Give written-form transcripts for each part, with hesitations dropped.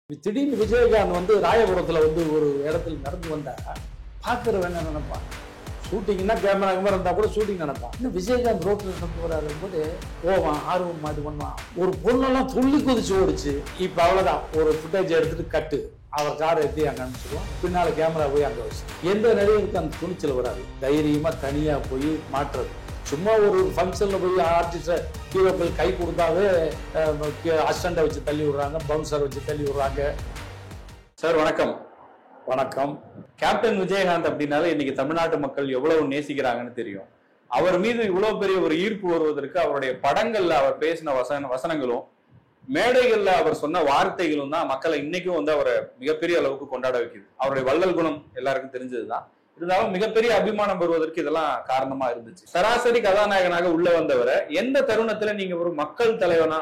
திடீர்னு விஜயகாந்த் வந்து ராயபுரத்தில் வந்து ஒரு இடத்துல நடந்து வந்தா பார்க்குறவன் என்ன நினைப்பான், ஷூட்டிங்னா கேமரா இருந்தால் கூட ஷூட்டிங் நினைப்பான். இன்னும் விஜயகாந்த் ரோட்டில் நடந்து வராது போது போவான், ஆர்வம் இது பண்ணுவான். ஒரு பொண்ணெல்லாம் துள்ளி குதிச்சு ஓடிச்சு. இப்போ அவ்வளோதான், ஒரு ஃபுட்டேஜ் எடுத்துட்டு கட்டு அவர் காரை எடுத்து அங்கே அனுப்பிச்சிடுவோம். பின்னால் கேமரா போய் அங்கே வச்சு எந்த நடிகருக்கு அந்த துணிச்சல் வராது. தைரியமாக தனியாக போய் மாற்றுறது. சும்மா ஒரு ஃபங்க்ஷனில் போய் ஆர்டிஸ்ட ஹீரோக்கள் கை கொடுத்தாவே அசிஸ்டண்டை வச்சு தள்ளி விடுறாங்க, பவுன்சரை வச்சு தள்ளி விடுறாங்க. சார் வணக்கம். வணக்கம். கேப்டன் விஜயகாந்த் அப்படின்னாலே இன்னைக்கு தமிழ்நாட்டு மக்கள் எவ்வளவு நேசிக்கிறாங்கன்னு தெரியும். அவர் மீது இவ்வளவு பெரிய ஒரு ஈர்ப்பு வருவதற்கு அவருடைய படங்கள்ல அவர் பேசின வசனங்களும் மேடைகள்ல அவர் சொன்ன வார்த்தைகளும் தான் மக்களை இன்னைக்கும் வந்து அவரை மிகப்பெரிய அளவுக்கு கொண்டாட வைக்குது. அவருடைய வள்ளல் குணம் எல்லாருக்கும் தெரிஞ்சதுதான். இருந்தாலும் மிகப்பெரிய அபிமானம் வருவதற்கு இதெல்லாம் காரணமா இருந்துச்சு. சராசரி கதாநாயகனாக உள்ள வந்தவரை எந்த தருணத்துல நீங்க ஒரு மக்கள் தலைவனா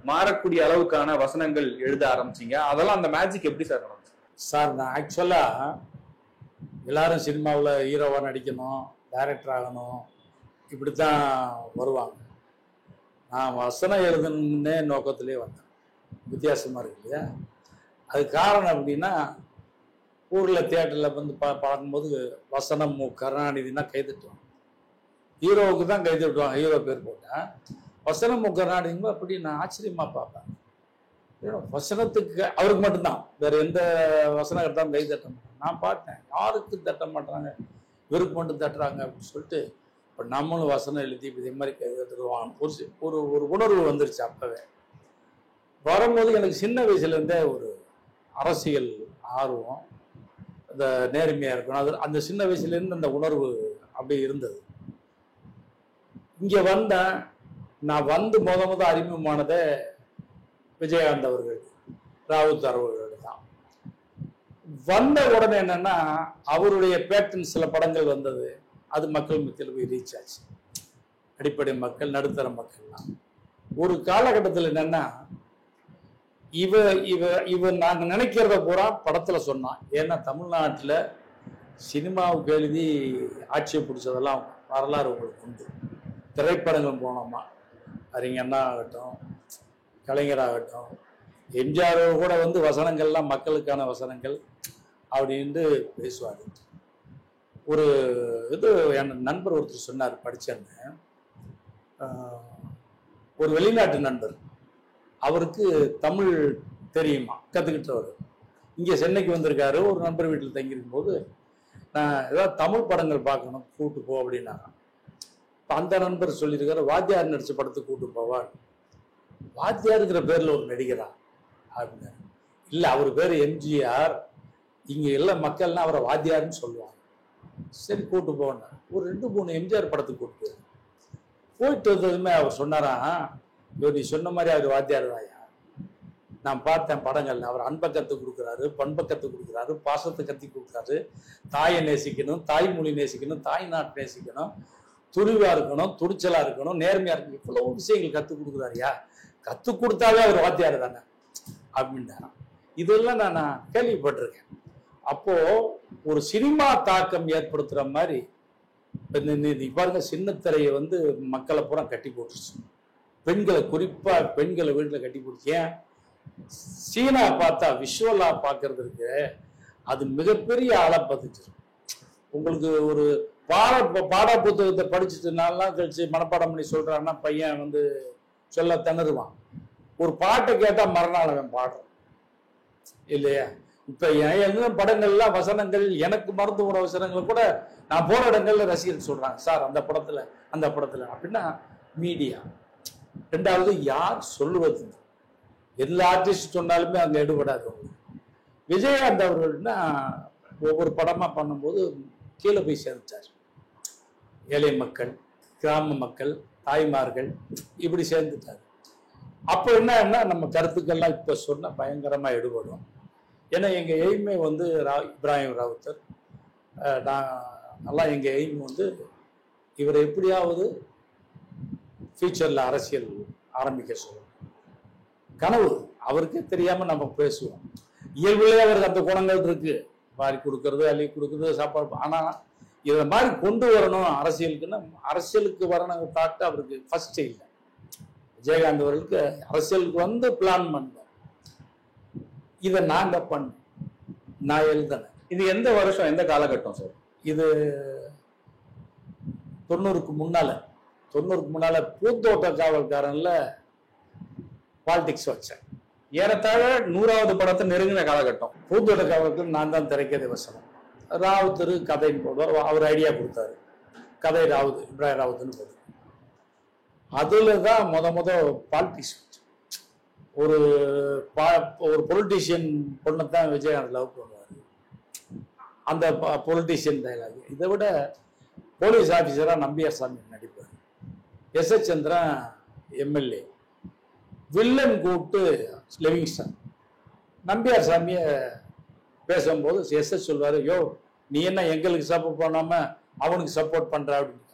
மாறக்கூடிய அளவுக்கான வசனங்கள் எழுத ஆரம்பிச்சீங்க? அதெல்லாம் அந்த மேஜிக் எப்படி சார் நடந்துச்சு? சார், நான் ஆக்சுவலாக எல்லாரும் சினிமாவில் ஹீரோவாக நடிக்கணும், டைரக்டர் ஆகணும், இப்படி தான் வருவாங்க. நான் வசனம் எழுதுனே நோக்கத்திலே வந்தேன். வித்தியாசமாக இருக்கு இல்லையா? அது காரணம் அப்படின்னா, ஊரில் தியேட்டரில் வந்து பார்க்கும்போது வசனம் கருணாநிதினா கைதட்டுவாங்க. ஹீரோவுக்கு தான் கைதட்டுவாங்க, ஹீரோ பேர் போட்டேன். வசனம் கருணாநிதிங்க அப்படி நான் ஆச்சரியமாக பார்ப்பேன். வசனத்துக்கு அவருக்கு மட்டும்தான், வேற எந்த வசனம் எடுத்தாலும் கை தட்ட மாட்டாங்க. நான் பார்த்தேன், யாருக்கு தட்ட மாட்டாங்க, இவருக்கு மட்டும் தட்டுறாங்க அப்படின்னு சொல்லிட்டு இப்போ நம்மளும் வசனம் எழுதி இதே மாதிரி கை தட்டுருவாங்க. ஒரு ஒரு உணர்வு வந்துருச்சு. அப்பவே வரும்போது எனக்கு சின்ன வயசுலேருந்தே ஒரு அரசியல் ஆர்வம், அந்த நேர்மையாக இருக்கணும். அது அந்த சின்ன வயசுலேருந்து அந்த உணர்வு அப்படியே இருந்தது. இங்கே வந்தேன். நான் வந்து முத அறிமுகமானதே விஜயகாந்த் அவர்கள், ராவுத் அவர்கள் தான். வந்த உடனே என்னன்னா, அவருடைய பேட்டன் சில படங்கள் வந்தது. அது மக்கள் மத்தியில் போய் ரீச் ஆச்சு. அடிப்படை மக்கள், நடுத்தர மக்கள்லாம். ஒரு காலகட்டத்தில் என்னன்னா, இவ இவ இவ நாங்க நினைக்கிறத பூரா படத்துல சொன்னான். ஏன்னா தமிழ்நாட்டில் சினிமாவுக்கு எழுதி ஆட்சியை பிடிச்சதெல்லாம் வரலாறு உங்களுக்கு உண்டு. திரைப்படங்கள் போனோமா, அறிஞண்ணா ஆகட்டும், கலைஞராகட்டும், எம்ஜிஆர் கூட வந்து வசனங்கள்லாம் மக்களுக்கான வசனங்கள் அப்படின்ட்டு பேசுவார். ஒரு இது என் நண்பர் ஒருத்தர் சொன்னார், படித்தேன்னு. ஒரு வெளிநாட்டு நண்பர், அவருக்கு தமிழ் தெரியுமா, கற்றுக்கிட்டவர். இங்கே சென்னைக்கு வந்திருக்காரு. ஒரு நண்பர் வீட்டில் தங்கியிருக்கும் போது நான் ஏதாவது தமிழ் படங்கள் பார்க்கணும், கூட்டு போ அப்படின்னாங்க. இப்போ அந்த நண்பர் சொல்லியிருக்காரு, வாத்தியார் நடித்த படத்துக்கு கூட்டு போவார். வாத்தியாருங்கிற பேர்ல ஒரு நடிகரா அப்படின்னு. இல்லை, அவர் பேர் எம்ஜிஆர், இங்கே எல்லாம் மக்கள்னா அவரை வாத்தியார்னு சொல்லுவாங்க. சரி, கூட்டு போனார். ஒரு 2-3 எம்ஜிஆர் படத்துக்கு கூப்பிட்டு போயிட்டு வந்ததுமே அவர் சொன்னாராம், நீ சொன்ன மாதிரி அவர் வாத்தியார் தாயா, நான் பார்த்தேன் படங்கள்ல. அவர் அன்பை கற்றுக் கொடுக்குறாரு, பண்பை கற்றுக் கொடுக்குறாரு, பாசத்தை கற்றுக் கொடுக்குறாரு, தாயை நேசிக்கணும், தாய்மொழி நேசிக்கணும், தாய் நாட்டு நேசிக்கணும், துணிவா இருக்கணும், துணிச்சலா இருக்கணும், நேர்மையா இருக்கணும், இவ்வளவு விஷயங்கள் கற்றுக் கொடுக்குறாருயா, கற்றுக் கொடுத்தாவே அவர் வாத்தியார் தானே அப்படின்னா. இதெல்லாம் நான் கேள்விப்பட்டிருக்கேன். அப்போ ஒரு சினிமா தாக்கம் ஏற்படுத்துற மாதிரி பாருங்க, சின்னத்திரையை வந்து மக்களை பூரா கட்டி போட்டுருச்சு. பெண்களை, குறிப்பா பெண்களை வீட்டில் கட்டி போட்டுச்சு. ஏன்? சீனா பார்த்தா விஷுவலா பார்க்கறது இருக்கு, அது மிகப்பெரிய ஆளா பார்த்துச்சு. உங்களுக்கு ஒரு பாட புத்தகத்தை படிச்சுட்டு 4 நாள் கழிச்சு மனப்பாடம் பண்ணி சொல்றான்னா பையன் வந்து சொல்ல திணறுவான். ஒரு பாட்டை கேட்டா மறுநாள் அவன் பாடுறான் இல்லையா? இப்ப எழுதின படங்கள்லாம் வசனங்கள், எனக்கு மருந்து உணவு வசனங்கள் கூட நான் போன இடங்கள்ல ரசிகர்கள் சொல்றாங்க, சார் அந்த படத்துல அப்படின்னா மீடியா. 2வது யார் சொல்லுவது? எல்லா ஆர்டிஸ்ட் சொன்னாலுமே அங்க எடுபடாது. விஜயகாந்த் அவர்கள்னா ஒவ்வொரு படமா பண்ணும்போது கீழே போய் சேர்ந்துட்டார். ஏழை மக்கள், கிராம மக்கள், தாய்மார்கள், இப்படி சேர்ந்துட்டார். அப்போ என்னன்னா, நம்ம கருத்துக்கள்லாம் இப்ப சொன்ன பயங்கரமா எடுபடும். ஏன்னா எங்க எய்மே வந்து இப்ராஹிம் ராவுத்தர், நான் எங்க எய்ம் வந்து இவரை எப்படியாவது ஃபியூச்சர்ல அரசியல் ஆரம்பிக்க சொல்லணும். கனவு அவருக்கே தெரியாம நம்ம பேசுவோம். இயல்புலேயே அவருக்கு அந்த குணங்கள் இருக்கு, வாரி கொடுக்கறது, அள்ளி கொடுக்கறது, சாப்பாடு. ஆனா இதை மாதிரி கொண்டு வரணும் அரசியலுக்குன்னா, அரசியலுக்கு வரணும் தாட்டு அவருக்கு ஃபர்ஸ்ட் இல்லை. விஜயகாந்த் அவர்களுக்கு அரசியலுக்கு வந்து பிளான் பண்ண இதை நாங்க பண்ணோம், நான் எழுதினேன். இது எந்த வருஷம், எந்த காலகட்டம் சார்? இது 90க்கு முன்னால பூந்தோட்ட காவல்காரன்ல பாலிடிக்ஸ் வச்சேன். ஏறத்தாழ 100வது படத்தை நெருங்கின காலகட்டம். பூந்தோட்ட காவல்காரன் நான் தான் திரைக்கதை வசனம். ராவுத்தர் கதைன்னு போடுவார், அவர் ஐடியா கொடுத்தாரு. கதை இப்ராஹிம் ராவுத்துன்னு போடுவார். அதுல தான் முத பாலிடிக்ஸ் வச்சேன். ஒரு பொலிட்டீஷியன் பொண்ணைத்தான் விஜயகாந்த் லவ் பண்ணுவார். அந்த பொலிட்டீஷியன் டைலாக். இதை விட போலீஸ் ஆஃபீஸராக நம்பியார் சாமி நடிப்பார். எஸ்.எஸ். சந்திரன் எம்எல்ஏ, வில்லன் கூப்பிட்டு லிவிங்ஸ்டன். நம்பியார் சாமியை பேசும்போது எஸ்.எஸ். சொல்வார், யோ நீ என்ன எங்களுக்கு சப்போர்ட் பண்ணாம அவனுக்கு சப்போர்ட் பண்ற அப்படின்னு.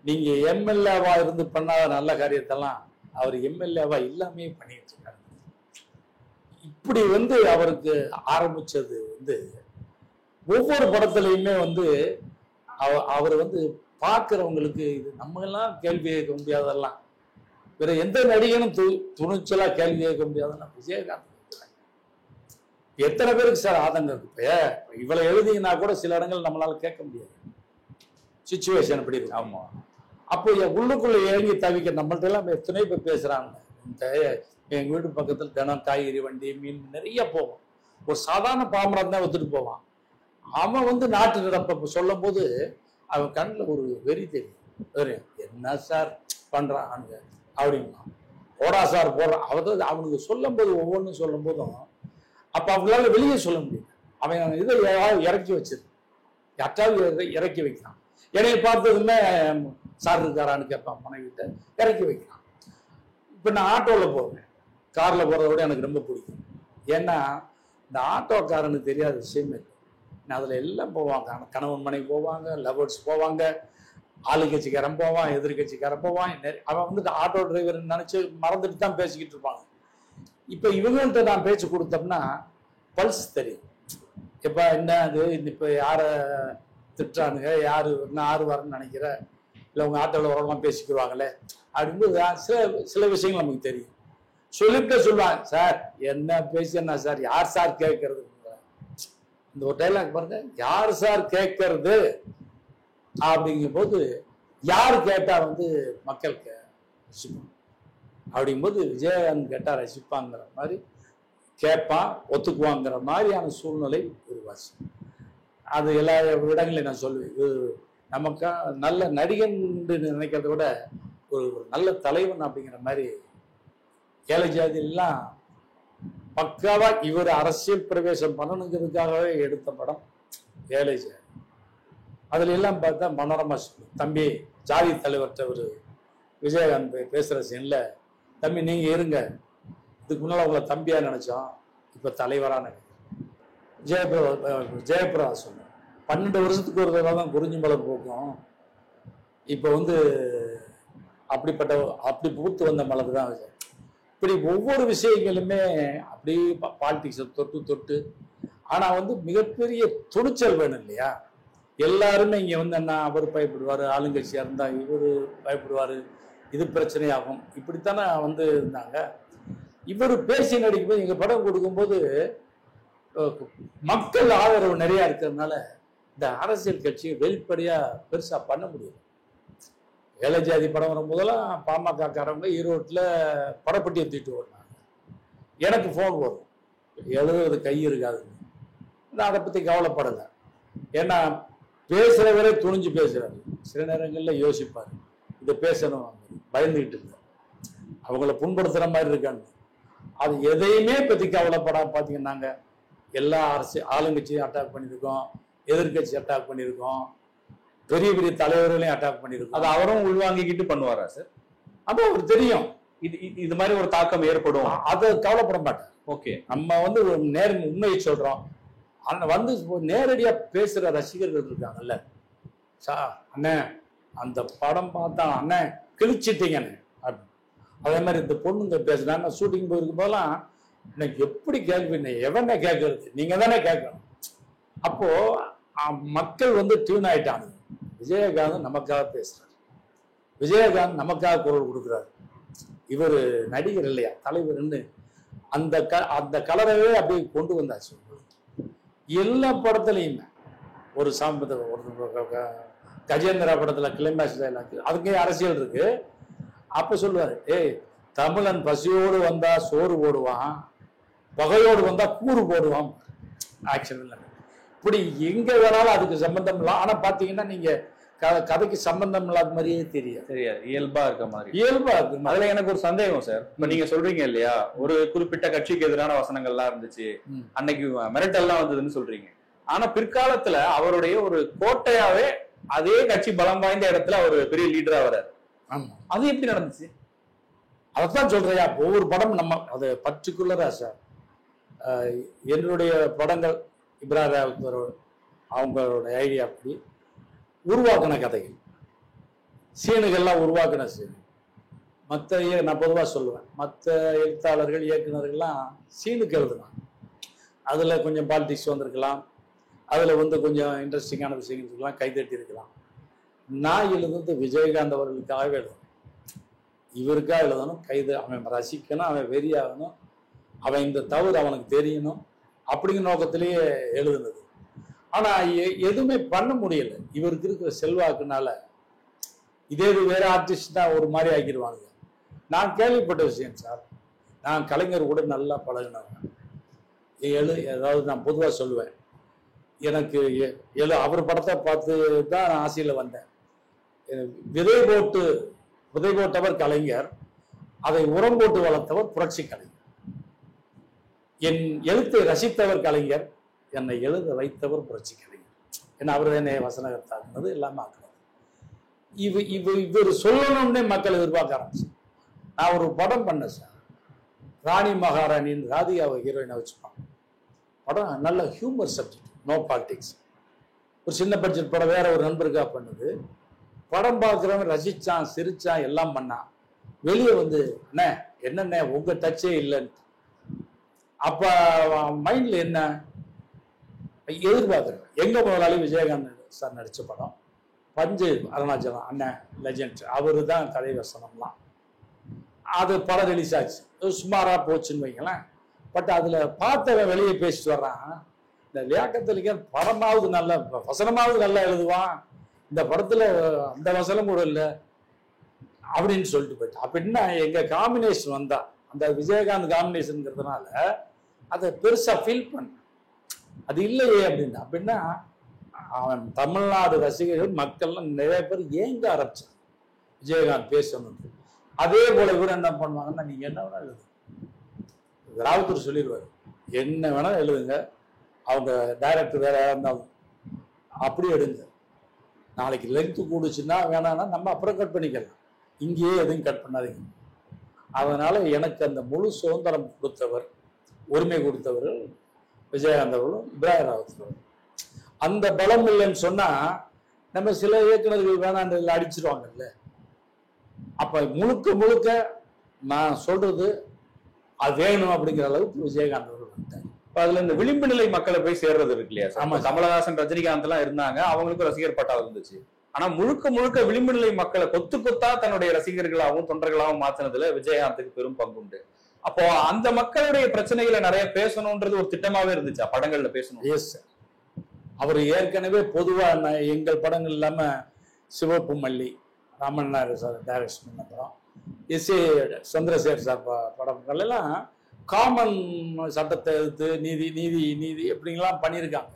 நீங்க எம்எல்ஏவா இருந்து பண்ணாத நல்ல காரியத்தெல்லாம் அவர் எம்எல்ஏவா இல்லாமே பண்ணிட்டு இருக்காரு. இப்படி அவருக்கு ஆரம்பிச்சது ஒவ்வொரு படத்துலையுமே அவர் பார்க்கிறவங்களுக்கு இது நம்ம எல்லாம் கேள்வி கேட்க முடியாதெல்லாம், வேற எந்த நடிகனும் துணிச்சலா கேள்வி கேட்க முடியாதுன்னா விஜயகாந்த். எத்தனை பேருக்கு சார் ஆதங்கம் இருக்கு? இவ்வளவு எழுதிங்கன்னா கூட சில இடங்கள் நம்மளால கேட்க முடியாது, சிச்சுவேஷன் அப்படி இருக்கு. ஆமா. அப்போ உள்ளுக்குள்ள இறங்கி தவிக்க நம்மள்ட்ட எல்லாம் எத்தனை பேர் பேசுறாங்க. எங்க வீட்டு பக்கத்துல தினம் காய்கறி வண்டி, மீன் நிறைய போவோம். ஒரு சாதாரண பாமரன் தான் வித்துட்டு போவான். அவன் நாட்டு நடப்ப சொல்லும் போது அவன் கண்ணில் ஒரு வெறி தெரியும். என்ன சார் பண்றான் அப்படின்னா, ஓடா சார் போடுறான். அவனுக்கு சொல்லும் போது ஒவ்வொன்றும் சொல்லும் போதும் அப்ப அவங்களால வெளியே சொல்ல முடியும். அவன் இதை இறக்கி வச்சிரு, யாற்றாவது இறக்கி வைக்கிறான். என்னைய பார்த்ததுமே சார் இருக்காரான்னு கேட்பான், மனைவிட்ட இறக்கி வைக்கிறான். இப்ப நான் ஆட்டோவில் போவேன், கார்ல போறதை விட எனக்கு ரொம்ப பிடிக்கும். ஏன்னா இந்த ஆட்டோக்காரனுக்கு தெரியாத விஷயமே இல்லை. அதுல எல்லாம் போவாங்க, கணவன் மனைவி போவாங்க, லவர்ஸ் போவாங்க, ஆளுங்கட்சிக்காரன் போவான், எதிர்கட்சிக்காரன் போவான். அவன் ஆட்டோ டிரைவர் நினைச்சு மறந்துட்டு தான் பேசிக்கிட்டு இருப்பாங்க. இப்ப இவங்கள்ட்ட நான் பேச்சு கொடுத்தோம்னா பல்ஸ் தெரியும். இப்ப என்ன அது, இப்ப யார திட்டுறானுங்க, யாரு வரன்னு நினைக்கிற, இல்லை உங்க ஆட்டோவில் வரலாம் பேசிக்கிடுவாங்களே அப்படிங்கும்போது சில விஷயங்கள் நமக்கு தெரியும். சொல்லிட்டு சொல்லுவாங்க, சார் என்ன பேசினா சார், யார் சார் கேட்கறது? இந்த ஒரு டைலாக் பாருங்க, யார் சார் கேட்கறது அப்படிங்கும் போது யார் கேட்டா மக்கள் ரசிப்பாங்க. அப்படிங்கும்போது விஜயகாந்த் கேட்டா ரசிப்பாங்கிற மாதிரி, கேட்பான் ஒத்துக்குவாங்கிற மாதிரியான சூழ்நிலை உருவாச்சு. அது எல்லா இடங்களையும் நான் சொல்லுவேன். இது நமக்கா நல்ல நடிகன் நினைக்கிறத விட ஒரு நல்ல தலைவன் அப்படிங்கிற மாதிரி. ஏழை ஜாதியெல்லாம் பக்காவா இவர் அரசியல் பிரவேசம் பண்ணணுங்கிறதுக்காகவே எடுத்த படம் ஏழை ஜாதி. அதுல எல்லாம் பார்த்தா மனோரமா தம்பி ஜாதி தலைவர்கிட்ட ஒரு விஜயகாந்த் பேசுற சீன்ல, தம்பி நீங்க இருங்க, இதுக்கு முன்னால உங்களை தம்பியா நினைச்சோம், இப்ப தலைவரா நினைக்கிறோம். ஜெயபிரதா சொன்ன 12 வருஷத்துக்கு ஒரு தடவை தான் குறிஞ்சி மலர் போக்கும். இப்ப அப்படி பூத்து வந்த மலர் தான் விஜய். இப்படி ஒவ்வொரு விஷயங்களுமே அப்படி பாலிடிக்ஸை தொட்டு ஆனா மிகப்பெரிய துணிச்சல் வேணும் இல்லையா? எல்லாருமே இங்க என்ன அவர் பயப்படுவாரு, ஆளுங்கட்சியா இருந்தா இவரு பயப்படுவாரு, இது பிரச்சனையாகும், இப்படித்தானே இருந்தாங்க. இவர் பேசி நடிக்கும்போது, எங்க படம் கொடுக்கும்போது மக்கள் ஆதரவு நிறைய இருக்கிறதுனால இந்த அரசியல் கட்சியை வெளிப்படையா பெருசா பண்ண முடியும். ஏழை ஜாதி படம் வரும்போதெல்லாம் பாமக காரவங்க ஈரோட்டில் படப்பட்டியை தூக்கிட்டு வருவாங்க. எனக்கு ஃபோன் வரும், எழுதுறது கை இருக்காது. நான் அதை பத்தி கவலைப்படலை. ஏன்னா பேசுறவரே துணிஞ்சு பேசுறாரு. சில நேரங்களில் யோசிப்பாரு, இதை பேசணும், பயந்துகிட்டு இல்லை, அவங்கள புண்படுத்துற மாதிரி இருக்காங்க. அது எதையுமே பத்தி கவலைப்படாம பாத்தீங்கன்னாங்க, எல்லா ஆளுங்கட்சியும் அட்டாக் பண்ணியிருக்கோம், எதிர்கட்சி அட்டாக் பண்ணியிருக்கோம், பெரிய பெரிய தலைவர்களையும் அட்டாக் பண்ணியிருக்கோம். அது அவரும் உள்வாங்கிக்கிட்டு பண்ணுவாரா சார்? அப்போ அவருக்கு தெரியும் இது மாதிரி ஒரு தாக்கம் ஏற்படும், அதை கவலைப்பட மாட்டார். ஓகே, நம்ம உண்மையை சொல்றோம். நேரடியா பேசுற ரசிகர்கள் இருக்காங்கல்ல, அண்ணே அந்த படம் பார்த்தா அண்ணே கிழிச்சிட்டீங்கன்னு. அதே மாதிரி இந்த பொண்ணுங்க பேசுறாங்க, ஷூட்டிங் போயிருக்கும் போதெல்லாம் எனக்கு எப்படி கேள்வி, எவனே கேட்கறது, நீங்க தானே கேட்கணும். அப்போ மக்கள் டியூன் ஆயிட்டாங்க. விஜயகாந்த் நமக்காக பேசுறாரு, விஜயகாந்த் நமக்காக குரல் கொடுக்குறாரு. இவர் நடிகர் இல்லையா, தலைவர்னு அந்த கலரவே அப்படியே கொண்டு வந்தாச்சு. எல்லா படத்துலையுமே ஒரு கஜேந்திரா படத்துல கிளைமேக்ஸ் டைலாக், அதுக்கே அரசியல் இருக்கு. அப்ப சொல்லுவாரு, ஏய் தமிழன் பசியோடு வந்தா சோறு போடுவான், பகையோடு வந்தா கூறு போடுவான். ஆக்ஷன் இல்லை. இப்படி எங்க வேணாலும் அதுக்கு சம்பந்தம் இல்லை. ஆனா பாத்தீங்கன்னா நீங்க கதைக்கு சம்பந்தம் இல்லாத மாதிரியே தெரியாது, இயல்பா இருக்க இருக்கு. அதுல எனக்கு ஒரு சந்தேகம் சார். இப்ப நீங்க சொல்றீங்க இல்லையா, ஒரு குறிப்பிட்ட கட்சிக்கு எதிரான வசனங்கள்லாம் இருந்துச்சு, அன்னைக்கு மிரட்டல்லாம் வந்ததுன்னு சொல்றீங்க. ஆனா பிற்காலத்துல அவருடைய ஒரு கோட்டையாவே அதே கட்சி பலம் வாய்ந்த இடத்துல அவர் பெரிய லீடரா வர்றாரு. அது எப்படி நடந்துச்சு? அதான் சொல்றியா, ஒவ்வொரு படம் நம்ம அது பர்டிகுலரா சார். என்னுடைய படங்கள் இப்ராஹிம் ராவுத்தர் அவங்களோட ஐடியா அப்படி உருவாக்கின கதைகள், சீனுகள்லாம் உருவாக்கின சீனு. மற்ற நான் பொதுவாக சொல்லுவேன், மற்ற எழுத்தாளர்கள் இயக்குநர்கள்லாம் சீனுக்கு எழுதுனாங்க. அதில் கொஞ்சம் பாலிடிக்ஸ் வந்திருக்கலாம், அதில் கொஞ்சம் இன்ட்ரெஸ்டிங்கான விஷயங்கள் இருக்கலாம், கைதட்டி இருக்கலாம். நான் எழுதுறது விஜயகாந்த் அவர்களுக்காகவே எழுதணும், இவருக்காக எழுதணும். அவன் ரசிக்கணும், அவன் வெறியாகணும், அவன் இந்த தவறு அவனுக்கு தெரியணும் அப்படிங்கிற நோக்கத்திலேயே எழுதுனது. ஆனா எதுவுமே பண்ண முடியல, இவருக்கு இருக்கிற செல்வாக்குனால. இதே வேற ஆர்டிஸ்ட் தான் ஒரு மாதிரி ஆக்கிடுவாங்க. நான் கேள்விப்பட்ட விஷயம் சார், நான் கலைஞர் கூட நல்லா பழகினவன். ஏதாவது நான் பொதுவாக சொல்லுவேன், எனக்கு அவர் படத்தை பார்த்து தான் நான் ஆசையில் வந்தேன். விதை போட்டவர் கலைஞர், அதை உரம் போட்டு வளர்த்தவர் புரட்சி கலைஞர். என் எழுத்தை ரசித்தவர் கலைஞர், என்னை எழுத வைத்தவர் புரட்சி கலைஞர். ஏன்னா அவர் என்னை வசனகர்த்தாக்குனது எல்லாமே ஆக்குனது. இவர் சொல்லணும்னே மக்கள் எதிர்பார்க்க ஆரம்பிச்சு. நான் ஒரு படம் பண்ணேன் சார், ராணி மகாராணின்னு ராதிகாவை ஹீரோயினை வச்சுப்பாங்க. படம் நல்ல ஹியூமர் சப்ஜெக்ட், நோ பாலிடிக்ஸ். ஒரு சின்ன பட்ஜெட் படம், வேற ஒரு நண்பருக்காக பண்ணுது. படம் பார்க்குறவன் ரசிச்சான், சிரிச்சான், எல்லாம் பண்ணான். வெளியே அண்ணே என்னண்ணே உங்க டச்சே இல்லைன்னு. அப்ப மைண்ட்ல என்ன எதிர்பார்க்குறேன், எங்க முதலாளி விஜயகாந்த் சார் நடிச்ச படம் பஞ்சு அருணாச்சலம் அண்ணன் லெஜண்ட், அவரு தான் கதை வசனம்லாம். அது படம் ரிலீஸ் ஆச்சு, சுமாரா போச்சுன்னு வைங்களேன். பட் அதுல பார்த்தவன் வெளியே பேசிட்டு வர்றான், இந்த லியாக்கத்துல படமாவது நல்ல வசனமாவது நல்லா எழுதுவான், இந்த படத்துல அந்த வசனம் கூட இல்லை அப்படின்னு சொல்லிட்டு போயிட்டான். அப்படின்னா எங்க காம்பினேஷன் வந்தா, அந்த விஜயகாந்த் காம்பினேஷன்ங்கிறதுனால அதை பெருசா ஃபீல் பண்ண, அது இல்லையே அப்படின்னா. அப்படின்னா அவன் தமிழ்நாடு ரசிகர்கள் மக்கள்லாம் நிறைய பேர் ஏங்க ஆரம்பிச்சான் விஜயகாந்த் பேசணும். அதே போல இவர் என்ன பண்ணுவாங்கன்னா, நீங்க என்ன வேணா எழுதுங்க, ராவுத்தர் சொல்லிடுவாரு, என்ன வேணா எழுதுங்க, அவங்க டைரக்டர் வேற இருந்தாலும் அப்படி எடுங்க, நாளைக்கு லெங்க் கூடுச்சுன்னா வேணான்னா நம்ம அப்புறம் கட் பண்ணிக்கலாம், இங்கேயே எதுவும் கட் பண்ணாதீங்க. அதனால எனக்கு அந்த முழு சுதந்திரம் கொடுத்தவர், உரிமை கொடுத்தவர்கள் விஜயகாந்த் அவர்களும் இப்ராஹிம் ராவுத்தர். அந்த பலம் இல்லைன்னு சொன்னா நம்ம சில இயக்குநர்கள் வேணாண்டு அடிச்சிருவாங்கல்ல. அப்ப முழுக்க முழுக்க நான் சொல்றது அது வேணும் அப்படிங்கிற அளவுக்கு விஜயகாந்த் அவர்கள் வந்துட்டாங்க. அதுல இந்த விளிம்பு நிலை மக்களை போய் சேர்றது இருக்கு இல்லையா? ஆமா, கமலஹாசன் ரஜினிகாந்த் எல்லாம் இருந்தாங்க, அவங்களுக்கும் ரசிகர் பட்டாளம் இருந்துச்சு. ஆனா முழுக்க முழுக்க விளிம்பு நிலை மக்களை கொத்து கொத்தா தன்னுடைய ரசிகர்களாகவும் தொண்டர்களாகவும் மாத்தினதுல விஜயகாந்துக்கு பெரும் பங்கு உண்டு. அப்போ அந்த மக்களுடைய பிரச்சனைகளை நிறைய பேசணும்ன்றது ஒரு திட்டமாவே இருந்துச்சா படங்கள்ல பேசணும்? Yes sir. அவர் ஏற்கனவே பொதுவா எங்கள் படங்கள் இல்லாம சிவப்பு மல்லி ராமண்ணாரு சார் டைரக்ஷன் பண்ண படம், எஸ்.ஏ. சந்திரசேகர் சார் படங்கள் எல்லாம் காமன் சட்டத்தை எடுத்து நீதி நீதி நீதி எப்படிங்கெல்லாம் பண்ணியிருக்காங்க.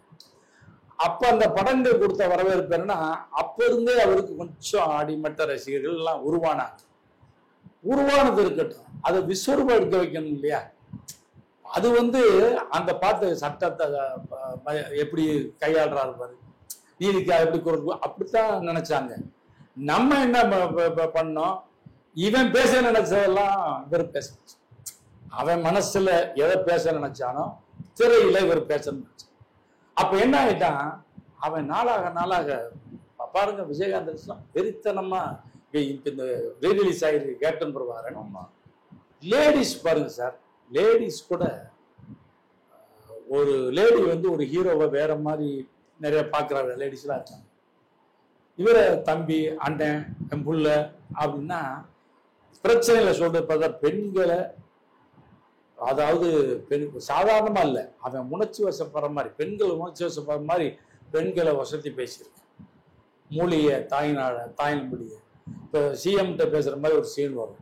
அப்ப அந்த படங்கள் கொடுத்த வரவேற்பு என்னன்னா, அப்ப இருந்தே அவருக்கு கொஞ்சம் அடிமட்ட ரசிகர்கள் எல்லாம் உருவானது இருக்கட்டும், அதை விஸ்வரூபம் எடுக்க வைக்கணும் இல்லையா? அது அந்த பார்த்து சட்டத்தை எப்படி கையாளுறாரு பாரு, நீதிக்காக எப்படி குரல், அப்படித்தான் நினைச்சாங்க. நம்ம என்ன பண்ணோம், இவன் பேச நினைச்சதெல்லாம் இவர் பேச, அவன் மனசுல எதை பேச நினைச்சானோ திரையில இவர் பேச நினைச்சான். அப்ப என்ன ஆயிட்டான், அவன் நாளாக பாருங்க விஜயகாந்த் வெறித்தனமா இந்த ரீரிலீஸ் ஆயிருக்கு கேப்டன் பிரபாகரன். லேடிஸ் பாருங்க சார், லேடிஸ் கூட ஒரு லேடி ஒரு ஹீரோவை வேற மாதிரி நிறைய பார்க்குறாங்க, லேடிஸ்லாம் இருக்காங்க. இவரை தம்பி அண்ணன் என் புள்ள அப்படின்னா பிரச்சனைகளை சொல்றது பார்த்தா பெண்களை அதாவது சாதாரணமா இல்லை, அவன் உணர்ச்சி வசப்படுற மாதிரி, பெண்கள் உணர்ச்சி வசப்படுற மாதிரி பெண்களை வசதி பேசியிருக்கு. மூலிகை தாயின் மொழியை இப்போ சிஎம்கிட்ட பேசுற மாதிரி ஒரு சீன் வரும்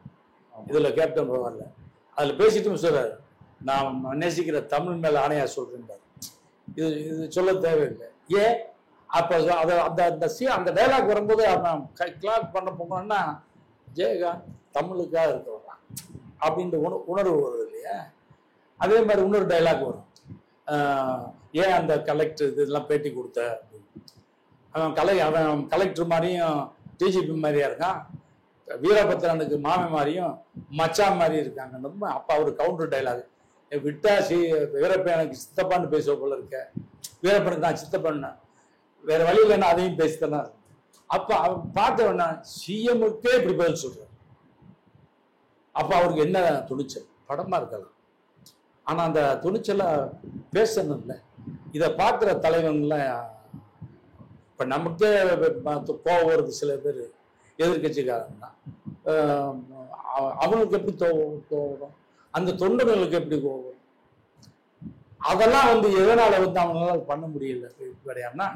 இதுல, கேப்டன் வரல அதுல பேசிட்டு சொல்றாரு, நான் நேசிக்கிற தமிழ் மேல ஆணையா சொல்றேன். இது சொல்ல தேவையில்லை. ஏன் அப்ப அந்த டைலாக் வரும்போது அவன் கிளாக் பண்ண போங்கன்னா ஜெயகாந்த் தமிழுக்காக இருக்கிறான் அப்படின்ற உணர்வு வருது இல்லையா? அதே மாதிரி இன்னொரு டைலாக் வரும், ஏன் அந்த கலெக்டர் இதெல்லாம் பேட்டி கொடுத்த அப்படின்னு. அவன் கலெக்டர் மாதிரியும் டிஜிபி மாதிரியா இருக்கான், வீரபத்ரனுக்கு மாமை மாதிரியும் மச்சா மாதிரி இருக்காங்க. அப்ப அவரு கவுண்டர் டைலாக், விட்டா வீரப்பனுக்கு சித்தப்பான்னு பேசுவ போல இருக்க, வீரப்பனுக்கு நான் சித்தப்பண்ண வேற வழி இல்லைன்னா அதையும் பேசித்தனா. அப்ப அவன் பார்த்தவன சிஎம்முக்கே இப்படி பதில் சொல்ற. அப்ப அவருக்கு என்ன துணிச்சல், படமா இருக்கலாம், ஆனா அந்த துணிச்சல பேசணும் இல்லை. இதை பார்க்குற தலைவன்லாம் இப்ப நமக்கே கோவம் வருது, சில பேர் எதிர்கட்சிக்காரங்க தான், அவங்களுக்கு எப்படி கோவம், அந்த தொண்டர்களுக்கு எப்படி கோவம், அதெல்லாம் எதனால அவங்களால பண்ண முடியல கிடையாதுன்னா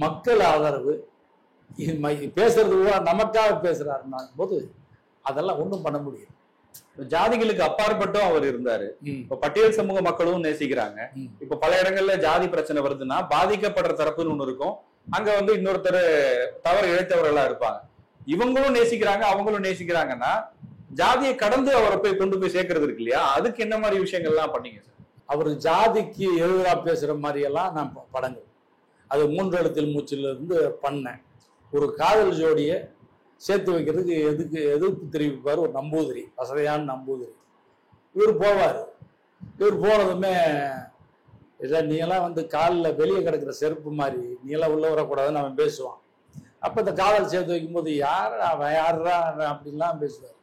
மக்கள் ஆதரவு. பேசுறது நமக்காக பேசுறாருன்னா போது அதெல்லாம் ஒன்றும் பண்ண முடியும். ஜாதிகளுக்கு அப்பாற்பட்டும் அவர் இருந்தாரு. இப்ப பட்டியல் சமூக மக்களும் நேசிக்கிறாங்க. இப்ப பல இடங்கள்ல ஜாதி பிரச்சனை வருதுன்னா பாதிக்கப்படுற தரப்புன்னு ஒண்ணு இருக்கும், அங்க இன்னொருத்தர் தவறு இழைத்தவர்களா இருப்பாங்க. இவங்களும் நேசிக்கிறாங்க, அவங்களும் நேசிக்கிறாங்கன்னா ஜாதியை கடந்து அவரை கொண்டு போய் சேர்க்கறது இருக்கு இல்லையா? அதுக்கு என்ன மாதிரி விஷயங்கள்லாம் பண்ணீங்க சார்? அவர் ஜாதிக்கு எதிராக பேசுற மாதிரி எல்லாம் நான் படங்கள், அது 3 எழுத்தில் மூச்சில இருந்து பண்ணேன். ஒரு காதல் ஜோடியை சேர்த்து வைக்கிறதுக்கு எதிர்ப்பு தெரிவிப்பார் ஒரு நம்பூதிரி, வசதியான நம்பூதிரி. இவர் போவார். இவர் போனதுமே இல்லை, நீ எல்லாம் காலில் வெளியே கிடக்கிற செருப்பு மாதிரி, நீ எல்லாம் உள்ள வரக்கூடாதுன்னு அவன் பேசுவான். அப்போ இந்த காதல் சேர்த்து வைக்கும்போது அவன் யாரா அப்படின்லாம் பேசுவார்.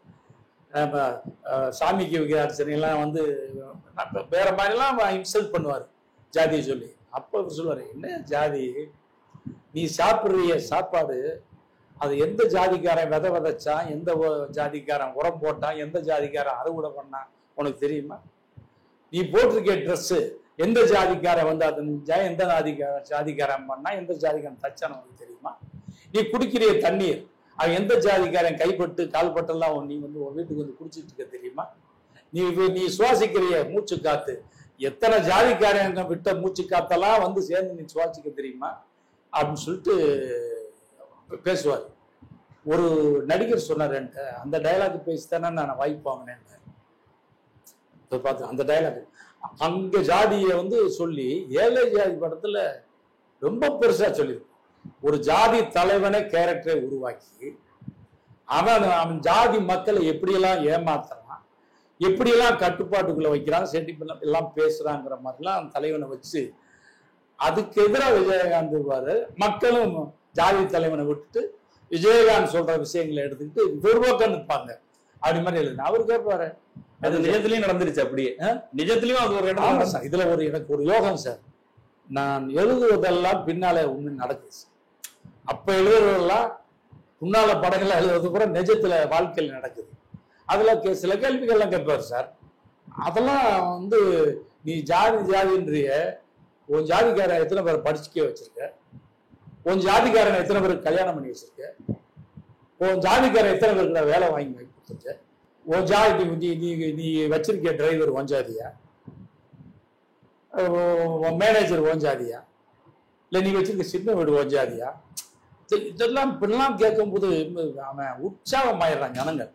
சாமிக்கு வைக்கிற அர்ச்சனைலாம் வேற மாதிரிலாம் இன்சல்ட் பண்ணுவார் ஜாதியை சொல்லி. அப்போ இவர் சொல்லுவார், என்ன ஜாதி, நீ சாப்பிட்றிய சாப்பாடு அது எந்த ஜாதிக்காரன் விதைச்சான், எந்த ஜாதிக்காரன் உரம் போட்டான், எந்த ஜாதிக்காரன் அறுவடை பண்ணான் உனக்கு தெரியுமா? நீ போட்டிருக்க ட்ரெஸ்ஸு எந்த ஜாதிக்காரன் அது எந்த ஜாதிக்காரன் பண்ணா, எந்த ஜாதிக்காரன் தச்சான உனக்கு தெரியுமா? நீ குடிக்கிற தண்ணீர் அவன் எந்த ஜாதிக்காரன் கைப்பட்டு கால்பட்டெல்லாம் நீ உன் வீட்டுக்கு குடிச்சிட்டு இருக்க தெரியுமா? நீ சுவாசிக்கிற மூச்சு காத்து எத்தனை ஜாதிக்காரங்க விட்ட மூச்சு காத்தெல்லாம் சேர்ந்து நீ சுவாசிக்க தெரியுமா அப்படின்னு சொல்லிட்டு பேசுவார். ஒரு நடிகர் சொன்னார் என்கிட்ட, அந்த டைலாக் பேசித்தானே நான் வாய்ப்பு வாங்கினேன். பார்த்து அந்த டைலாக் அங்க ஜாதியை சொல்லி ஏழை ஜாதி படத்துல ரொம்ப பெருசா சொல்லியிருக்கு. ஒரு ஜாதி தலைவனை கேரக்டரை உருவாக்கி அவன் ஜாதி மக்களை எப்படியெல்லாம் ஏமாத்துறான், எப்படியெல்லாம் கட்டுப்பாட்டுக்குள்ள வைக்கிறான், செட்டிப்பெல்லாம் எல்லாம் பேசுறாங்கிற மாதிரிலாம் தலைவனை வச்சு அதுக்கு எதிராக விஜயகாந்த் இருப்பாரு. மக்களும் ஜாதி தலைவனை விட்டுட்டு விஜயகாந்த் சொல்ற விஷயங்களை எடுத்துக்கிட்டு துர்பக்கம் நிற்பாங்க அப்படி மாதிரி எழுதுன. அவரு கேட்பாரு, அது நிஜத்திலயும் நடந்துருச்சு. அப்படியே நிஜத்திலயும் அது ஒரு இடம். இதுல எனக்கு ஒரு யோகம் சார், நான் எழுதுவதெல்லாம் பின்னால உண்மை நடக்குது. அப்ப எழுதுறதெல்லாம் முன்னால படங்கள்லாம் எழுதுறது கூட நிஜத்துல வாழ்க்கையில் நடக்குது. அதுல சில கேள்விகள்லாம் கேட்பாரு சார். அதெல்லாம் நீ ஜாதின்றிய உன் ஜாதிக்காரன் எத்தனை பேர் படிச்சுக்க வச்சிருக்க, உன் ஜாதிக்காரன் எத்தனை பேருக்கு கல்யாணம் பண்ணி வச்சிருக்க, உன் ஜாதிக்காரன் எத்தனை பேருக்கு வேலை வாங்கி கொடுத்துருக்க, உன் ஜாதி நீ வச்சிருக்க டிரைவர் உன் ஜாதியா, உன் மேனேஜர் உன் ஜாதியா, இல்லை நீ வச்சிருக்க சின்ன வீடு உன் ஜாதியா, இதெல்லாம் இப்படிலாம் கேட்கும்போது அவன் உற்சாகமாயிடுறான். ஜனங்கள்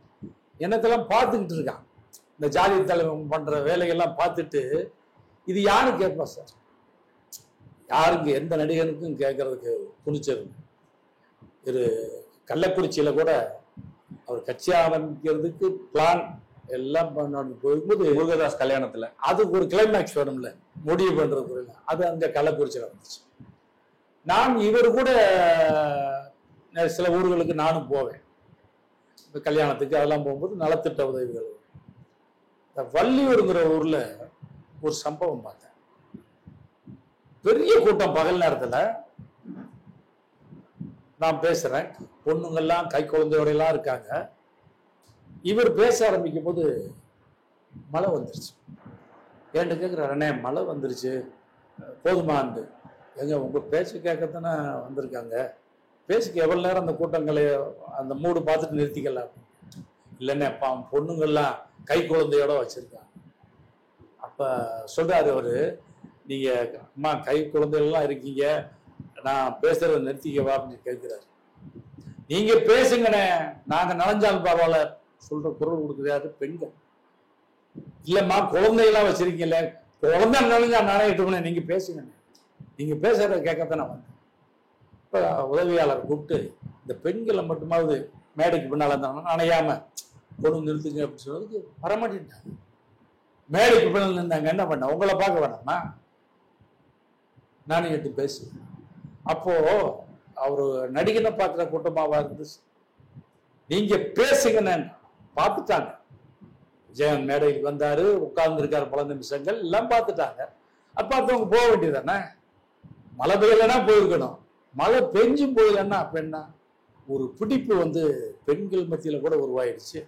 என்னத்தெல்லாம் பார்த்துக்கிட்டு இருக்கான். இந்த ஜாதி தலைவன் பண்ற வேலைகள்லாம் பார்த்துட்டு இது யாரு கேட்பா சார்? யாருக்கு எந்த நடிகனுக்கும் கேட்கறதுக்கு துணிச்சல். ஒரு கள்ளக்குறிச்சியில கூட அவர் கட்சி ஆரம்பிக்கிறதுக்கு பிளான் எல்லாம் போகும்போது முருகதாஸ் கல்யாணத்துல அதுக்கு ஒரு கிளைமேக்ஸ் வரும்ல, முடிவு பண்றது அது அங்க கள்ளக்குறிச்சியில வந்துச்சு. நான் இவர் கூட சில ஊர்களுக்கு நானும் போவேன் கல்யாணத்துக்கு. அதெல்லாம் போகும்போது நலத்திட்ட உதவிகள். இந்த வள்ளியூருங்கிற ஊர்ல ஒரு சம்பவம் பார்த்தேன். பெரிய கூட்டம் பகல் நேரத்துல. நான் பேசுறேன், பொண்ணுங்கள்லாம் கை குழந்தையோட எல்லாம் இருக்காங்க. இவர் பேச ஆரம்பிக்கும் போது மழை வந்துருச்சு. என்கிட்ட கேட்குறாரு, அண்ணே மழை வந்துருச்சு போதுமான்னு. எங்க உங்கள் பேச்சு கேட்கத்தானே வந்திருக்காங்க, பேச்சுக்கு எவ்வளோ நேரம் அந்த கூட்டங்களை அந்த மூடு பார்த்துட்டு நிறுத்திக்கலாம். இல்லைண்ணே பொண்ணுங்கள்லாம் கை குழந்தையோட வச்சுருக்காங்க. அப்போ சொல்கிறாரு அவர், நீங்கள் அம்மா கை குழந்தைகள்லாம் இருக்கீங்க, நான் பேசுகிறத நிறுத்திக்கவா அப்படின்னு கேட்குறாரு. நீங்கள் பேசுங்கண்ணே, நாங்கள் நனைஞ்சாலும் பரவாயில்ல சொல்கிற குரல் கொடுக்குறாரு பெண்கள். இல்லைம்மா குழந்தைகள்லாம் வச்சுருக்கீங்கள, குழந்தை நனைஞ்சா நனையிட்டுக்கணும், நீங்கள் பேசுங்கண்ணே, நீங்கள் பேசுகிறத கேட்கத்தானே வந்தேன். இப்போ உதவியாளர் கூப்பிட்டு இந்த பெண்களை மட்டுமாவது மேடைக்கு பின்னால் இருந்தாங்கன்னா நனையாமல் கொண்டு நிறுத்துங்க அப்படின்னு சொன்னதுக்கு வரமாட்டேன்ட்டாங்க. மேடைக்கு பின்னால் இருந்தாங்க, என்ன பண்ண உங்களை பார்க்க வேணாமா, நானும் எடுத்து பேசுவேன். அப்போ அவரு நடிகனை பார்க்குற கூட்டமாவா இருந்துச்சு. நீங்க பேசுங்கன்னு பார்த்துட்டாங்க. விஜயன் மேடைக்கு வந்தாரு, உட்கார்ந்து இருக்காரு, பல நிமிஷங்கள் எல்லாம் பார்த்துட்டாங்க. அப்ப அவங்க போக வேண்டியதானே, மழை பெய்யலைன்னா போயிருக்கணும், மழை பெஞ்சும் போயிடலன்னா அப்ப என்ன, ஒரு பிடிப்பு பெண்கள் மத்தியில கூட உருவாயிடுச்சு.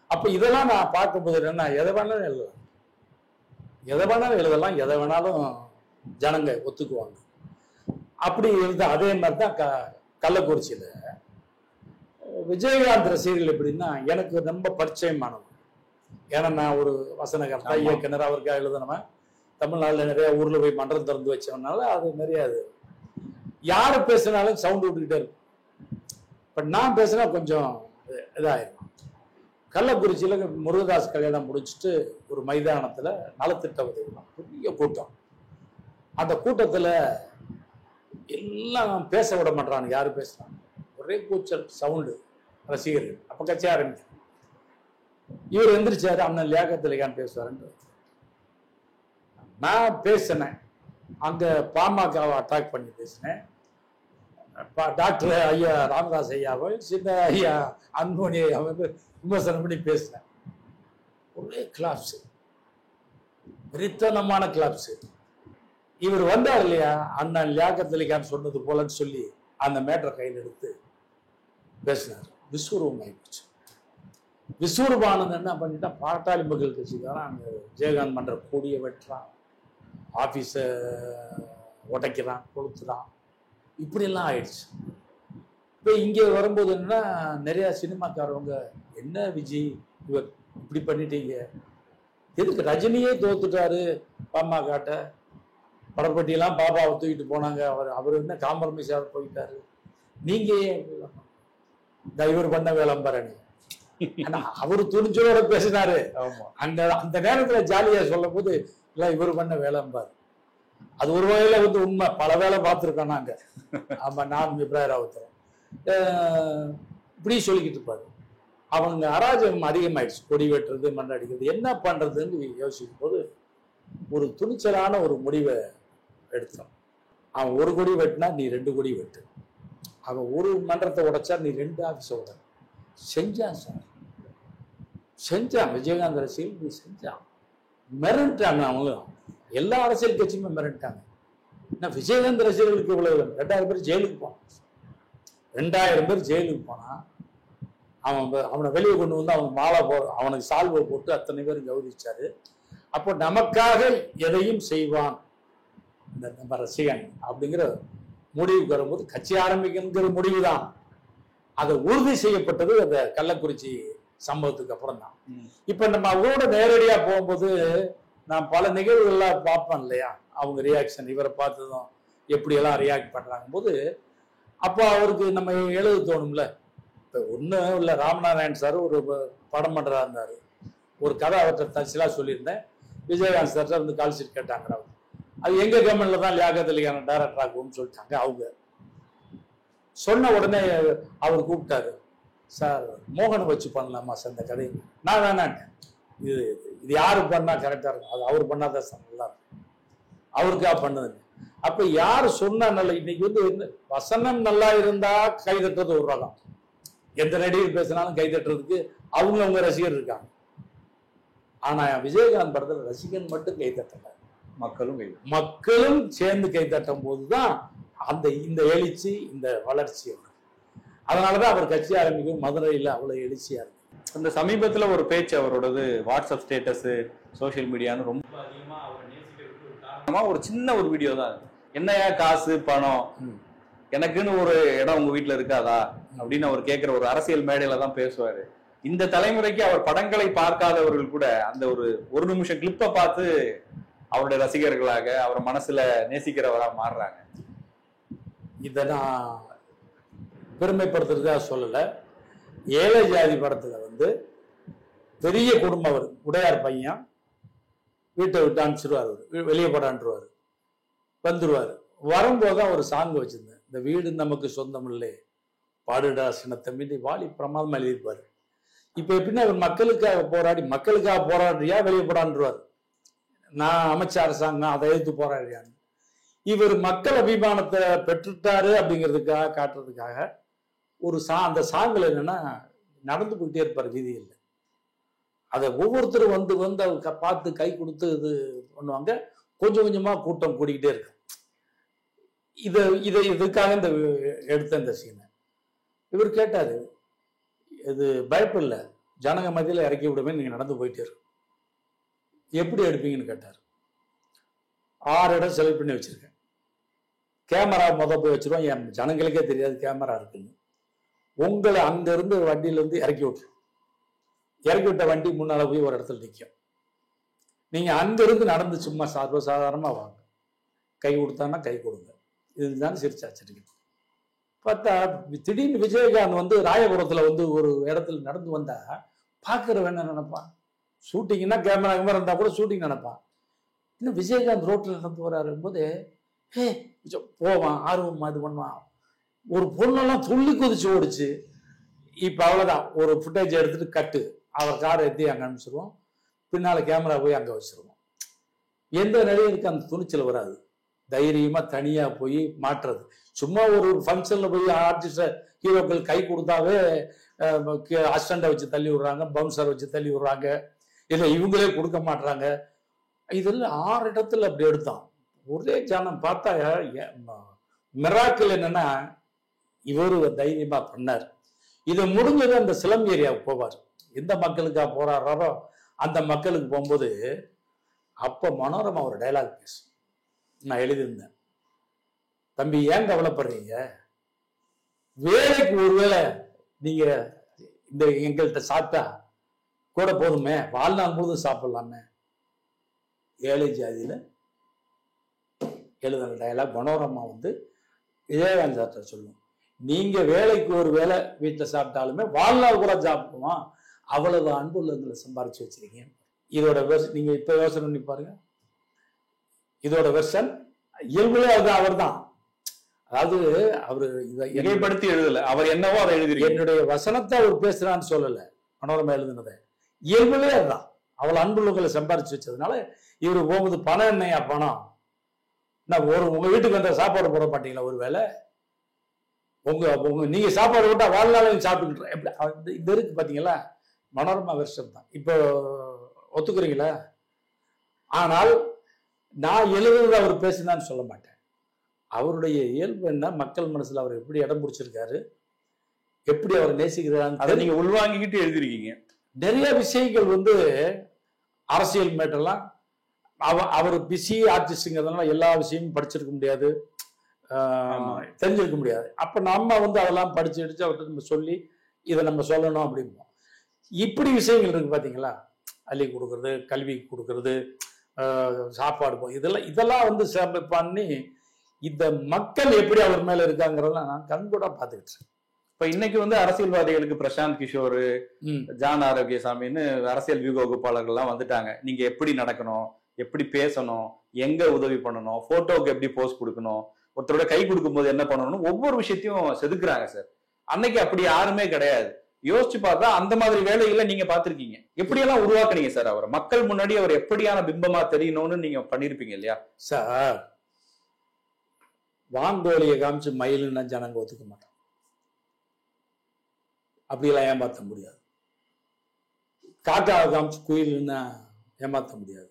அப்ப இதெல்லாம் நான் பார்க்கும்போது என்னன்னா, எதை வேணாலும் எழுதலாம், எதை வேணாலும் எழுதலாம், எதை வேணாலும் ஜனங்க ஒத்துக்குவாங்க. அப்படி இருந்த அதே மாதிரி தான் கள்ளக்குறிச்சியில விஜயகாந்த் ரசிகர்கள் எப்படின்னா எனக்கு ரொம்ப பரிச்சயமானவங்க. ஏன்னா நான் ஒரு வசனகர்த்தா, இயக்குனர், அவருக்காக எழுதினவன், தமிழ்நாட்டில் நிறைய ஊர்ல போய் மன்றம் திறந்து வச்சவனால அது நிறைய யாரு பேசினாலும் சவுண்ட் விட்டுக்கிட்டே இருக்கும். பட் நான் பேசினா கொஞ்சம் இதாயிரும். கள்ளக்குறிச்சியில முருகதாஸ் கல்யாணம் முடிச்சுட்டு ஒரு மைதானத்துல நலத்திட்ட உதவிலாம் பெரிய கூட்டம். அந்த கூட்டத்துல எல்லாம் பேச விட மாட்டாங்க, யாரு பேசுறாங்க, ஒரே கூச்சல் சவுண்டு, ரசிகர்கள். அப்ப கட்சி ஆரம்பிச்சு இவர் எந்திரிச்சாரு, அண்ணன் லியாக்கத் பேசுவாருன்னு. நான் பேசினேன், அங்க பாமகவை அட்டாக் பண்ணி பேசினேன். டாக்டர் ஐயா ராமதாஸ் ஐயாவை, சின்ன ஐயா அன்போனி ஐயாவை விமர்சனம் பண்ணி பேசினேன். ஒரே கிளாப்ஸ், வெறித்தனமான கிளாப்ஸ். இவர் வந்தார் இல்லையா, அண்ணன் லியாக்கத் சொன்னது போலன்னு சொல்லி அந்த மேட்டரை கையில் எடுத்து பேசினார். விஸ்வரூபம் ஆயிடுச்சு. விஸ்வரூபானந்த் என்ன பண்ணிட்டா, பாட்டாளி மக்கள் கட்சிக்காரன் அங்க விஜயகாந்த் மன்ற கொடியை வெட்டுறான், ஆபீஸ உடைக்கிறான், கொளுத்துறான், இப்படி எல்லாம் ஆயிடுச்சு. இப்போ இங்கே வரும்போது என்ன, நிறைய சினிமாக்காரவங்க என்ன விஜய் இவர் இப்படி பண்ணிட்டீங்க, எதுக்கு ரஜினியே தோத்துட்டாரு பாமகட்ட, படப்பட்டியெல்லாம் பாபாவை தூக்கிட்டு போனாங்க, அவர் என்ன காம்ப்ரமைஸாக போயிட்டாரு, நீங்க இவர் பண்ண விளம்பரணி. அவரு துணிச்சலோட பேசினாரு. அந்த அந்த நேரத்துல ஜாலியா சொல்லும் போது இல்ல இவர் பண்ண வேலைம்பாரு. அது ஒரு வகையில உண்மை, பல வேலை பார்த்துருக்கோம் நாங்க. ஆமா, நான் இப்ராஹிம் ராவுத்தர் இப்படி சொல்லிக்கிட்டு இருப்பாரு. அவங்க அராஜகம் அதிகமாயிடுச்சு, கொடி வெட்டுறது, மண் அடிக்கிறது, என்ன பண்றதுன்னு யோசிக்கும் போது ஒரு துணிச்சலான ஒரு முடிவை எடுத்தான். அவன் ஒரு கொடி வெட்டினா நீ 2 கொடி வெட்டு, அவன் ஒரு மன்றத்தை உடைச்சா நீ 2 ஆஃபீஸை உட. செஞ்சான் சார், செஞ்சான். விஜயகாந்த் ரசிகர்கள் செஞ்சான், மிரண்டாங்க. அவங்களும் எல்லா அரசியல் கட்சியுமே மிரண்டாங்க. ஏன்னா விஜயகாந்த் ரசிகர்களுக்கு இவ்வளவு 2000 பேர் ஜெயிலுக்கு போனான். 2000 பேர் ஜெயிலுக்கு போனா அவனை வெளியே கொண்டு வந்து அவனுக்கு மாலை அவனுக்கு சால்வை போட்டு அத்தனை பேரும் கௌரவிச்சாரு. அப்போ நமக்காக எதையும் செய்வான் இந்த நம்ம ரசிகன் அப்படிங்கிற முடிவுக்கு வரும்போது கட்சி ஆரம்பிக்கிற முடிவு தான். அதை உறுதி செய்யப்பட்டது அந்த கள்ளக்குறிச்சி சம்பவத்துக்கு அப்புறம் தான். இப்ப நம்ம அவரோட நேரடியா போகும்போது நான் பல நிகழ்வுகள்லாம் பார்ப்பேன் இல்லையா, அவங்க ரியாக்ஷன், இவரை பார்த்ததும் எப்படியெல்லாம் ரியாக்ட் பண்றாங்க போது அப்போ அவருக்கு நம்ம எழுத தோணும்ல. இப்போ ஒன்றும் இல்லை, ராமநாராயண் சார் ஒரு படம் பண்ணுறா இருந்தார், ஒரு கதை அவர்கிட்ட தச்சிலா சொல்லியிருந்தேன். விஜயகாந்த் சார் கால் ஷீட் கேட்டாங்க, அவர் அது எங்க கவர்மெண்ட்ல தான் லியாக்கத் அலிகான டைரக்டர் ஆகும்னு சொல்லிட்டாங்க. அவங்க சொன்ன உடனே அவர் கூப்பிட்டாரு, சார் மோகனை வச்சு பண்ணலாமா சார் இந்த கதை? நான் வேணாட்டேன், இது இது யாரு பண்ணா கரெக்டா இருக்கும், அது அவர் பண்ணாதான் சார் நல்லா இருக்கும், அவருக்கா பண்ணது. அப்ப யாரு சொன்னா நல்ல, இன்னைக்கு வசனம் நல்லா இருந்தா கை தட்டுறது ஒரு ரகம், எந்த நடிகர் பேசினாலும் கை தட்டுறதுக்கு அவங்க ரசிகர் இருக்காங்க. ஆனா விஜயகாந்த் படத்துல ரசிகன் மட்டும் கை தட்டல, மக்களும் சேர்ந்து கை தட்டும் போதுதான் அந்த இந்த எழுச்சி, இந்த வளர்ச்சி. அதனாலதான் அவர் கட்சி ஆரம்பிக்கும் மதுரையில அவ்வளவு எழுச்சியா இருக்கு. அந்த சமீபத்துல ஒரு பேச்சு அவரோடது வாட்ஸ்அப் ஸ்டேட்டஸ், சோசியல் மீடியான்னு ரொம்ப அதிகமா ஒரு சின்ன ஒரு வீடியோ தான். என்னையா காசு பணம், எனக்குன்னு ஒரு இடம் உங்க வீட்டுல இருக்காதா அப்படின்னு அவர் கேட்கிற ஒரு அரசியல் மேடையில தான் பேசுவாரு. இந்த தலைமுறைக்கு அவர் படங்களை பார்க்காதவர்கள் கூட அந்த ஒரு நிமிஷம் கிளிப்பை பார்த்து அவருடைய ரசிகர்களாக அவரை மனசுல நேசிக்கிறவரா மாறுறாங்க. இதை நான் பெருமைப்படுத்துறதா சொல்லல. ஏழை ஜாதி படத்துல வந்து பெரிய குடும்பம், அவர் உடையார் பையன், வீட்டை விட்டு அனுப்பிச்சிருவார், வெளியே போடான்ருவாரு, வந்துருவாரு. வரும்போதுதான் ஒரு சாங் வச்சிருந்தேன், இந்த வீடு நமக்கு சொந்தம் இல்லை பாடுடா சின்னத்தை மீது வாலி பிரமாதம் எழுதியிருப்பாரு. இப்ப எப்படின்னா அவர் மக்களுக்காக போராடுறியா வெளியே போடான்ருவார், நான் அமைச்ச அரசாங்கம் அதை எதிர்த்து போராடுறியான்னு. இவர் மக்கள் அபிமானத்தை பெற்றுட்டாரு அப்படிங்கிறதுக்காக காட்டுறதுக்காக ஒரு அந்த சாங்கில் என்னன்னா நடந்து போயிட்டே இருப்பார் வீதியில். அதை ஒவ்வொருத்தரும் வந்து வந்து அவர் பார்த்து கை கொடுத்து இது பண்ணுவாங்க. கொஞ்சம் கொஞ்சமா கூட்டம் கூடிக்கிட்டே இருக்கு. இதுக்காக இந்த எடுத்த இந்த சீனை இவர் கேட்டாரு, இது பயப்பில்லை, ஜனங்க மத்தியில் இறக்கி விடுமே, நீங்க நடந்து போயிட்டே இருக்கு, எப்படி எடுப்பீங்கன்னு கேட்டார். 6 இடம் செலக்ட் பண்ணி வச்சிருக்கேன், கேமரா போய் வச்சிருவோம், என் ஜனங்களுக்கே தெரியாது கேமரா இருக்குன்னு. உங்களை அங்க இருந்து வண்டியில இருந்து இறக்கி விட்டுரும், இறக்கி விட்ட வண்டி முன்னால போய் ஒரு இடத்துல நிற்கும், நீங்க அங்க இருந்து நடந்து சும்மா சாதாரணமா வாங்க, கை கொடுத்தான்னா கை கொடுங்க, இதுதான் சிரிச்சாச்சிருக்கு. பார்த்தா திடீர்னு விஜயகாந்த் வந்து ராயபுரத்துல வந்து ஒரு இடத்துல நடந்து வந்தா பாக்குறவன் என்ன நினைப்பான், ஷூட்டிங்னா கேமரா இருந்தா கூட ஷூட்டிங் நினைப்பான். இன்னும் விஜயகாந்த் ரோட்ல நடந்து வராரு போது போவான், ஆர்வமா இது பண்ணுவான். ஒரு பொண்ணெல்லாம் துள்ளி குதிச்சு ஓடிச்சு. இப்ப அவ்வளவுதான், ஒரு ஃபுட்டேஜ் எடுத்துட்டு கட்டு, அவர் காரை எத்தி அங்க அனுப்பிச்சிருவோம், பின்னால கேமரா போய் அங்க வச்சிருவோம். எந்த நடிகருக்கு அந்த துணிச்சல் வராது, தைரியமா தனியா போய் மாற்றுறது. சும்மா ஒரு ஃபங்க்ஷன்ல போய் ஆர்டிஸ்ட ஹீரோக்கள் கை கொடுத்தாவே அசிஸ்டண்டை வச்சு தள்ளி விடுறாங்க, பவுன்சரை வச்சு தள்ளி விடுறாங்க, இல்லை இவங்களே கொடுக்க மாட்டாங்க. இதெல்லாம் 6 இடத்துல அப்படி எடுத்தான். ஒரே ஜானம் பார்த்தா மிராக்கிள் என்னன்னா இவரு தைரியமா பண்ணார். இது முடிஞ்சது அந்த சிலம் ஏரியாவுக்கு போவார், எந்த மக்களுக்கா போராடுறாரோ அந்த மக்களுக்கு போகும்போது அப்ப மனோரமா ஒரு டைலாக் பேசும், நான் எழுதியிருந்தேன், தம்பி ஏன் கவலைப்படுறீங்க, வேலைக்கு ஒருவேளை நீங்க இந்த எங்கள்கிட்ட சாப்பிட்டா கூட போதுமே, வாழ்நாள் முழுதும் சாப்பிடலாமே. ஏழை ஜாதியில எழுதுன டைலாக் மனோரமா வந்து விஜயகாந்த் சார்ட்ட சொல்லுவோம், நீங்க வேலைக்கு ஒரு வேலை வீட்டில் சாப்பிட்டாலுமே வாழ்நாள் கூட சாப்பிடுவோம், அவ்வளவு அன்பு உள்ளங்களை சம்பாரிச்சு வச்சிருக்கீங்க. இதோட நீங்க இப்ப யோசனை பண்ணி பாருங்க, இதோட வெர்ஷன் இயல்புலே அவர் தான். அதாவது அவரு இதை இடைப்படுத்தி எழுதல, அவர் என்னவோ அதை எழுதி, என்னுடைய வசனத்தை அவர் பேசுறான்னு சொல்லல, மனோரமா எழுதுனதை இயல்புலே அதுதான். அவ்வளவு அன்புள்ளங்களை சம்பாரிச்சு வச்சதுனால இவரு போகும்போது பணம் என்னையா பணம், உங்க வீட்டுக்கு வந்த சாப்பாடு போட மாட்டீங்களா, ஒரு வேலை உங்க நீங்க சாப்பாடு போட்டா வாழ்நாளையும் சாப்பிட்டுக்கிட்டு இது இருக்கு பாத்தீங்களா, மனோரமா வெர்ஷன் தான். இப்போ ஒத்துக்குறீங்களா? ஆனால் நான் எழுதுறது அவர் பேசினான்னு சொல்ல மாட்டேன். அவருடைய இயல்பு என்ன, மக்கள் மனசுல அவர் எப்படி இடம் பிடிச்சிருக்காரு, எப்படி அவர் நேசிக்கிறான்னு அதை நீங்க உள்வாங்கிக்கிட்டு எழுதிருக்கீங்க. நிறைய விஷயங்கள் வந்து அரசியல் மேட்டெல்லாம் அவர் பிஸி ஆர்டிஸ்ட்ங்கிறதுனால எல்லா விஷயமும் படிச்சிருக்க முடியாது, தெரிஞ்சிருக்க முடியாது. அப்ப நம்ம வந்து அதெல்லாம் படிச்சு அடிச்சு அவர்கிட்ட நம்ம சொல்லி இதை நம்ம சொல்லணும் அப்படிம்போம். இப்படி விஷயங்கள் இருக்கு பாத்தீங்களா, அள்ளி கொடுக்கறது, கல்வி கொடுக்கறது, சாப்பாடு, இதெல்லாம் வந்து பண்ணி இந்த மக்கள் எப்படி அவர் மேல இருக்காங்கிறதெல்லாம் நான் கண்கூடா பார்த்துக்கிட்டு இருக்கேன். இப்ப இன்னைக்கு வந்து அரசியல்வாதிகளுக்கு பிரசாந்த் கிஷோர், ஜான் ஆரோக்கியசாமின்னு அரசியல் வியூக வகுப்பாளர்கள்லாம் வந்துட்டாங்க. நீங்க எப்படி நடக்கணும், எப்படி பேசணும், எங்க உதவி பண்ணணும், போட்டோவுக்கு எப்படி போஸ்ட் கொடுக்கணும், ஒருத்தரோட கை கொடுக்கும் போது என்ன பண்ணணும், ஒவ்வொரு விஷயத்தையும் செதுக்குறாங்க சார். அன்னைக்கு அப்படி யாருமே கிடையாது. யோசிச்சு பார்த்தா அந்த மாதிரி வேலைகளை நீங்க பார்த்திருக்கீங்க. எப்படியெல்லாம் உருவாக்குனீங்க சார் அவரை, மக்கள் முன்னாடி அவர் எப்படியான பிம்பமா தெரியணும்னு நீங்க பண்ணிருப்பீங்க இல்லையா சார்? வாங்கோலியை காமிச்சு மயிலுன்னா ஜனங்க ஒத்துக்க மாட்டாங்க, அப்படியெல்லாம் ஏமாற்ற முடியாது. காக்காவை காமிச்சு குயிலுன்னா ஏமாற்ற முடியாது.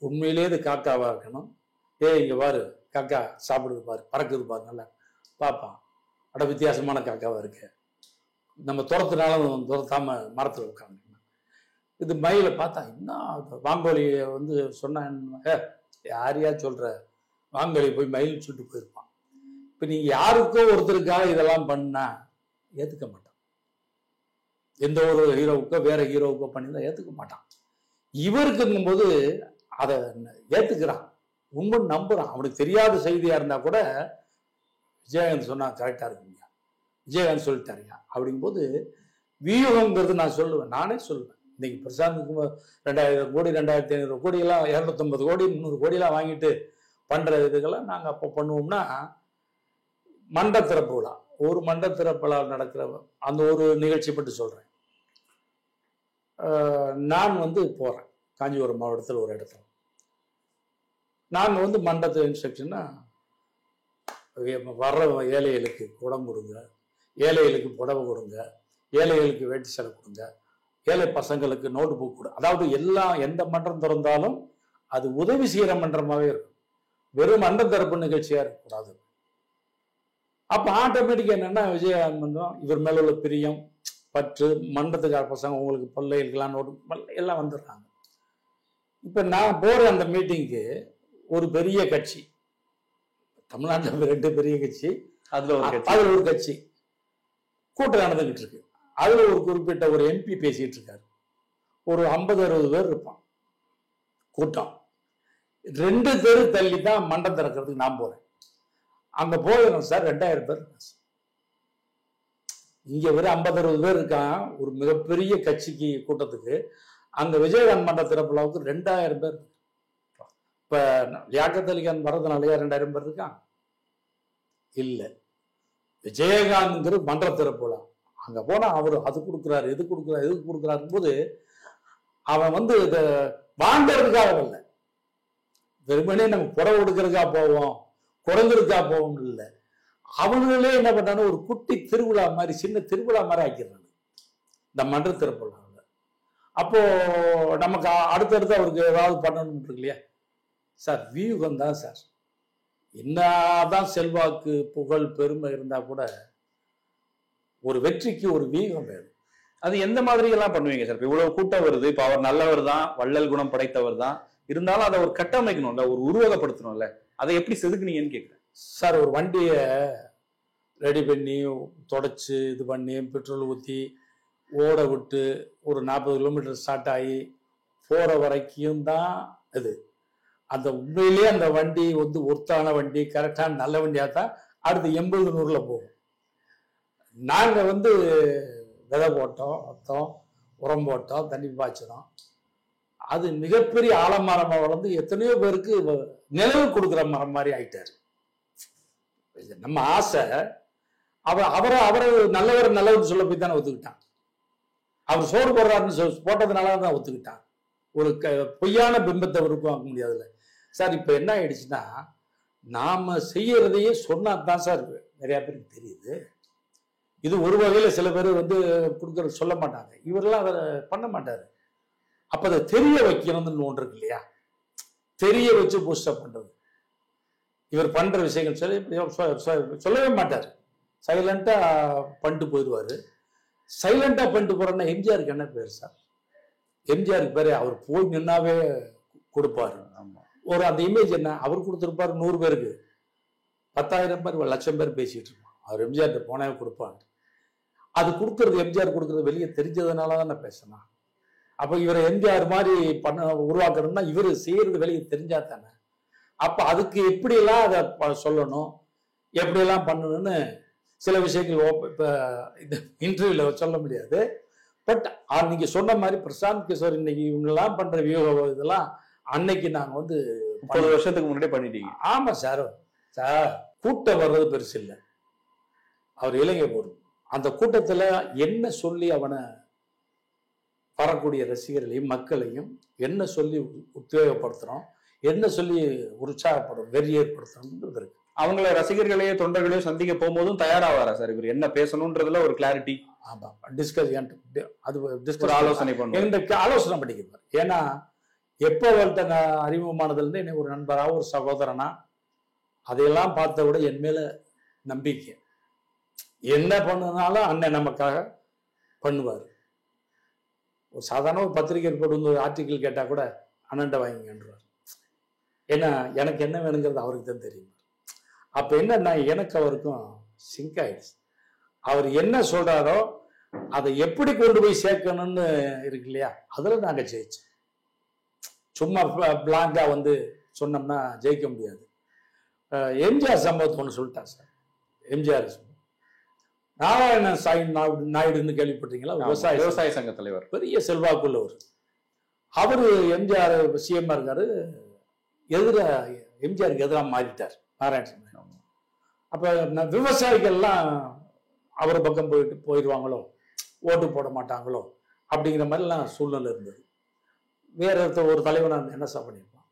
உண்மையிலே இது காக்காவா இருக்கணும். இங்க பாரு காக்கா சாப்பிடுது பாரு, பறக்குது பாரு, நல்லா பார்ப்பான், அட வித்தியாசமான காக்காவா இருக்கு, நம்ம துரத்துனாலும் துரத்தாம மரத்துல உட்காந்து. இது மயிலை பார்த்தா என்ன வாங்கோலியை வந்து சொன்ன யாரையா சொல்ற, வாங்கலை போய் மயில் சுட்டு போயிருப்பான். இப்ப நீங்க யாருக்கோ ஒருத்தருக்காக இதெல்லாம் பண்ணா ஏத்துக்க மாட்டான். எந்த ஒரு ஹீரோவுக்கோ வேற ஹீரோவுக்கோ பண்ணிதான் ஏத்துக்க மாட்டான். இவருக்குங்கும் போது அதை ஏத்துக்கிறான், உண்மை நம்புறான். அவனுக்கு தெரியாத செய்தியா இருந்தா கூட விஜயகாந்த் சொன்னா கரெக்டா இருக்குங்க, விஜயகாந்த் சொல்லிட்டாருங்க அப்படிங்கும்போது வியூகம்ங்கிறது நான் சொல்லுவேன், நானே சொல்லுவேன். இன்னைக்கு பிரசாந்துக்கு 2000 கோடி 2500 கோடி எல்லாம் 250 கோடி 300 கோடி எல்லாம் வாங்கிட்டு பண்ற இதுக்கெல்லாம் நாங்க அப்போ பண்ணுவோம்னா மண்ட திறப்பு விழா, ஒரு மண்ட திறப்பு விழா நடக்கிற அந்த ஒரு நிகழ்ச்சி மட்டும் சொல்றேன். நான் போறேன் காஞ்சிபுரம் மாவட்டத்தில் ஒரு இடத்துல. நான் மண்டபத்தில் இன்ஸ்ட்ரக்ஷன்னா வர்ற ஏழைகளுக்கு குடம் கொடுங்க, ஏழைகளுக்கு புடவை கொடுங்க, ஏழைகளுக்கு வேட்டி சேலை கொடுங்க, ஏழை பசங்களுக்கு நோட்டு புக் கொடு. அதாவது எல்லாம் எந்த மன்றம் திறந்தாலும் அது உதவி செய்கிற மன்றமாகவே இருக்கும், வெறும் மன்றம் திறப்பு நிகழ்ச்சியா இருக்கக்கூடாது. அப்போ ஆட்டோமேட்டிக்காக என்னன்னா விஜயகாந்த் இவர் மேல உள்ள பிரியம் பற்று, மன்றத்துக்கார பசங்க உங்களுக்கு பிள்ளைகளுக்கெல்லாம் நோட்டு எல்லாம் வந்துடுறாங்க. இப்போ நான் போற அந்த மீட்டிங்க்கு ஒரு பெரிய கட்சி, தமிழ்நாட்டில் 2 பெரிய கட்சி, அதுல ஒரு கட்சி கூட்டம் நடந்துகிட்டு இருக்கு. அதுல ஒரு குறிப்பிட்ட ஒரு எம்பி பேசிட்டு இருக்காரு. ஒரு 50-60 பேர் இருப்பான் கூட்டம். 2 தெரு தள்ளி தான் மண்டம் திறக்கிறதுக்கு நான் போறேன். அங்க போயிடும் சார் 2000 பேர். இங்க வெறும் 50-60 பேர் இருக்கான் ஒரு மிகப்பெரிய கட்சிக்கு கூட்டத்துக்கு. அங்க விஜயகாந்த் மண்ட திறப்புலாவுக்கு 2000 பேர். இப்ப லியாக்கத் அலி கான் வர்றதுனாலயா 2000 பேர் இருக்கான்? இல்ல, விஜயகாந்த்ங்கிற மன்ற திறப்புலா. அங்க போனா அவரு அது கொடுக்குறாரு, இது கொடுக்குறாரு, எது கொடுக்குறாரு போது அவன் இதை வாண்டறதுக்காக இல்லை, வெறுமனே நம்ம புடவை கொடுக்கறதுக்காக போவோம், குறைஞ்சிருக்கா போவோம் இல்லை. அவங்களே என்ன பண்றாங்க, ஒரு குட்டி திருவிழா மாதிரி, சின்ன திருவிழா மாதிரி ஆக்கிடுறாங்க இந்த மன்ற திறப்புலா. அப்போ நமக்கு அடுத்தடுத்து அவருக்கு ஏதாவது பண்ணணும் இருக்கு இல்லையா சார். வியூகம் தான் சார். என்னதான் செல்வாக்கு புகழ் பெருமை இருந்தா கூட ஒரு வெற்றிக்கு ஒரு வியூகம் வேணும். அது எந்த மாதிரி எல்லாம் பண்ணுவீங்க சார்? இவ்வளவு கூட்டம் வருது, இப்ப அவர் நல்லவர் தான், வள்ளல் குணம் படைத்தவர் தான், இருந்தாலும் அதை ஒரு கட்டமைக்கணும்ல, ஒரு உருவகப்படுத்தணும்ல, அதை எப்படி செதுக்குனீங்கன்னு கேட்குறேன் சார். ஒரு வண்டியை ரெடி பண்ணி தொடச்சு இது பண்ணி பெட்ரோல் ஊற்றி ஓட விட்டு ஒரு 40 கிலோமீட்டர் ஸ்டார்ட் ஆகி போற வரைக்கும் தான் இது. அந்த உண்மையிலேயே அந்த வண்டி ஒர்த்தான வண்டி, கரெக்டான நல்ல வண்டியா தான் அடுத்து 80-100ல போகும். நாங்க விதை போட்டோம், மொத்தம் உரம் போட்டோம், தண்ணி பாய்ச்சினோம். அது மிகப்பெரிய ஆலமரமா வளர்ந்து எத்தனையோ பேருக்கு நிழவு கொடுக்குற மரம் மாதிரி ஆயிட்டாரு. நம்ம ஆசை அவரை நல்லவர் நல்லவர்னு சொல்ல போய் தானே ஒத்துக்கிட்டான். அவர் சோறு போடுறாருன்னு போட்டதுனால தான் ஒத்துக்கிட்டான். ஒரு பொய்யான பிம்பத்தை உருவாக்க முடியாதுல்ல சார். இப்ப என்ன ஆயிடுச்சுன்னா, நாம செய்யறதையே சொன்னாதான் சார் நிறைய பேருக்கு தெரியுது. இது ஒரு வகையில சில பேர் கொடுக்கறது சொல்ல மாட்டாங்க, இவரெல்லாம் அதை பண்ண மாட்டாரு. அப்ப அதை தெரிய வைக்கணும்னு ஒன்று இருக்கு இல்லையா, தெரிய வச்சு பூஸ்டப் பண்றது. இவர் பண்ற விஷயங்கள் சொல்லவே மாட்டாரு, சைலண்டா பண்ணிட்டு போயிடுவாரு. சைலண்டா பண்ணிட்டு போறோம்னா எம்ஜிஆருக்கு என்ன பேர் சார்? எம்ஜிஆருக்கு பேரு அவர் போய் நின்னாவே கொடுப்பாரு. ஒரு அந்த இமேஜ் என்ன அவர் கொடுத்துருப்பாரு, 100 பேருக்கு 10,000 பேர் 1,00,000 பேர் பேசிட்டு இருப்பான். அவர் எம்ஜிஆர் போனாவே கொடுப்பாரு. அது கொடுக்கறது எம்ஜிஆர் கொடுக்கறது வெளியே தெரிஞ்சதுனால தானே பேசணும். அப்ப இவரை எம்ஜிஆர் மாதிரி உருவாக்கணும்னா இவரு செய்யறது வெளியே தெரிஞ்சா தானே. அப்ப அதுக்கு எப்படியெல்லாம் அதை சொல்லணும், எப்படியெல்லாம் பண்ணணும்னு சில விஷயங்கள் இப்ப இந்த இன்டர்வியூல சொல்ல முடியாது. பட் நீங்க சொன்ன மாதிரி பிரசாந்த் கிஷோர் இன்னைக்கு இவங்கெல்லாம் பண்ற வியூக இதெல்லாம் அன்னைக்கு நாங்க 30 வருஷத்துக்கு முன்னாடி பண்ணிட்டீங்க. ஆமா சார். சார் கூட்டம் வர்றது பெருசு இல்லை, அவர் இளைஞர் போடும். அந்த கூட்டத்துல என்ன சொல்லி அவனை வரக்கூடிய ரசிகர்களையும் மக்களையும் என்ன சொல்லி உத்வேகப்படுத்துறோம், என்ன சொல்லி உற்சாகப்படும் வெறி ஏற்படுத்தணும்ன்றது இருக்கு. அவங்கள ரசிகர்களையோ தொண்டர்களையோ சந்திக்க போகும்போதும் தயாராவாரா சார்? இவர் என்ன பேசணும்ன்றதுல ஒரு கிளாரிட்டி, ஆமா டிஸ்கஸ் ஆலோசனை பண்ணுவார், ஆலோசனை பண்ணிக்கிறார். ஏன்னா எப்போ அவர்கிட்ட அறிமுகமானதுல இருந்து என்னை ஒரு நண்பரா ஒரு சகோதரனா அதையெல்லாம் பார்த்த விட என் மேல நம்பிக்கை. என்ன பண்ணுனாலும் அண்ணன் நமக்காக பண்ணுவார். ஒரு சாதாரண ஒரு பத்திரிகை போட்டு ஆர்டிக்கிள் கேட்டா கூட அண்ணன்ட்ட வாங்கிங்கன்றார். ஏன்னா எனக்கு என்ன வேணுங்கிறது அவருக்கு தான் தெரியும். அப்ப என்னன்னா எனக்கு அவருக்கும் சிங்க் ஆயிடுச்சு. அவர் என்ன சொல்றாரோ அதை எப்படி கொண்டு போய் சேர்க்கணும்னு இருக்கு இல்லையா, அதுல நாங்க ஜெயிச்சோம். சும்மா பிளாங்கா வந்து சொன்னோம்னா ஜெயிக்க முடியாது. எம்ஜிஆர் சம்பவத்தை ஒன்று சொல்லிட்டான் சார். எம்ஜிஆர் நாராயண சாய் நாயுடுன்னு கேள்விப்பட்டீங்களா? விவசாய சங்க தலைவர், பெரிய செல்வாக்குள்ளவர். அவரு எம்ஜிஆர் சிஎம் இருக்காரு, எம்ஜிஆருக்கு எதிராக மாறிட்டார் நாராயணசாமி. அப்ப விவசாயிகள்லாம் அவர் பக்கம் போயிடுவாங்களோ, ஓட்டு போட மாட்டாங்களோ அப்படிங்கிற மாதிரிலாம் சூழ்நிலை இருந்தது. வேற ஒரு தலைவன் என்ன சார் பண்ணியிருப்பான்?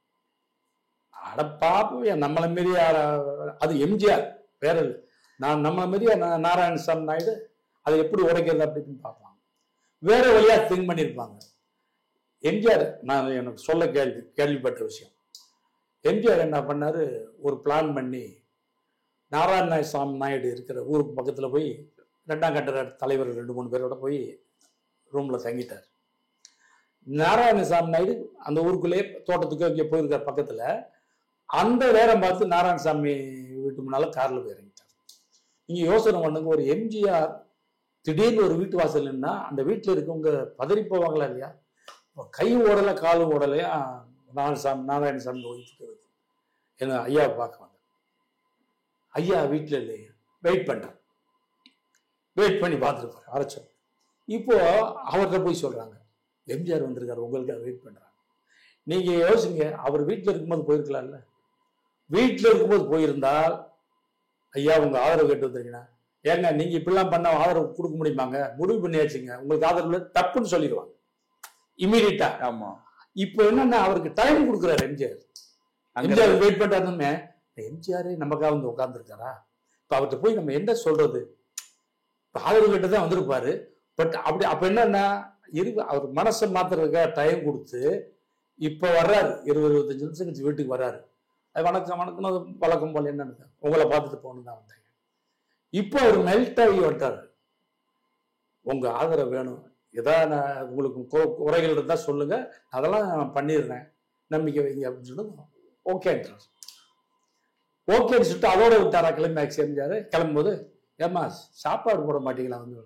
அட பாப்போம், நம்மளை மீறி அது எம்ஜிஆர் வேற இல்லை, நான் நம்மளை மீறி நாராயணசாமி நாயுடு அதை எப்படி உடைக்கிறது அப்படின்னு பார்ப்பாங்க. வேற வழியா திங்க் பண்ணியிருப்பாங்க. எம்ஜிஆர் நான் எனக்கு சொல்ல கேள்விப்பட்ட விஷயம், எம்ஜிஆர் என்ன பண்ணாரு, ஒரு பிளான் பண்ணி நாராயணசாமி நாயுடு இருக்கிற ஊருக்கு பக்கத்துல போய் 2ஆம் கட்ட தலைவர் 2-3 பேரோட போய் ரூம்ல தங்கிட்டார். நாராயணசாமி நாயுடு அந்த ஊருக்குள்ளேயே தோட்டத்துக்கு இங்கே போயிருக்கார் பக்கத்துல. அந்த நேரம் பார்த்து நாராயணசாமி வீட்டு முன்னால கார்ல போய் இறங்கிட்டார். நீங்க யோசனை பண்ணுங்க, ஒரு எம்ஜிஆர் திடீர்னு ஒரு வீட்டு வாசல்னா அந்த வீட்டுல இருக்கவங்க பதறி போவாங்களா இல்லையா? கையும் ஓடலை காலும் ஓடலையா நாராயணசாமி ஒய்ஃபுக்கு என்ன ஐயாவை பார்க்க வந்தேன். ஐயா வீட்டில் இல்லையா, வெயிட் பண்ணுறேன். வெயிட் பண்ணி பார்த்துட்டு அரைச்சோம். இப்போ அவர்கிட்ட போய் சொல்றாங்க, எம்ஜிஆர் வந்திருக்காரு, உங்களுக்காக வெயிட் பண்றாங்க. நீங்க யோசிங்க, அவர் வீட்டில் இருக்கும்போது போயிருக்கலாம்ல. வீட்டில் இருக்கும்போது போயிருந்தால், ஐயா உங்க ஆதரவு கேட்டு வந்திருக்கீங்கன்னா, ஏங்க நீங்க இப்படிலாம் பண்ண ஆதரவு கொடுக்க முடியுமாங்க, முடிவு பண்ணியாச்சுங்க, உங்களுக்கு ஆதரவு தப்புன்னு சொல்லிடுவாங்க இமீடியட்டா. ஆமா. இப்போ என்னன்னா அவருக்கு டைம் கொடுக்குறாரு எம்ஜிஆர். எம்ஜிஆர் வெயிட் பண்றாருன்னு, எம்ஜிஆரே நமக்காக வந்து உட்கார்ந்துருக்காரா, இப்ப அவர்கிட்ட போய் நம்ம என்ன சொல்றது? ஆதரவு கிட்ட தான் வந்திருப்பாரு. பட் அப்ப என்னன்னா அவர் மனசை மாத்துறதுக்காக டைம் கொடுத்து இப்ப வர்றாரு. 20-25 நிமிஷம் கழிச்சு வீட்டுக்கு வர்றாரு. வணக்கம் வணக்கம் வழக்கம் போல என்னன்னு உங்களை பார்த்துட்டு போகணும் தான் வந்தாங்க. இப்போ அவர் மெல்ட் ஆகி வந்துட்டாரு. உங்க ஆதரவு வேணும், ஏதாவது உங்களுக்கு குறைகள் இருந்தா சொல்லுங்க, அதெல்லாம் நான் பண்ணிடுறேன், நம்பிக்கை வைங்க அப்படின்னு சொல்லி ஓகேன்றார். ஓகேன்னு சொல்லிட்டு அதோட விட்டாரா கிளம்பி செஞ்சாரு. கிளம்பும்போது, ஏமா சாப்பாடு போட மாட்டீங்களா வந்து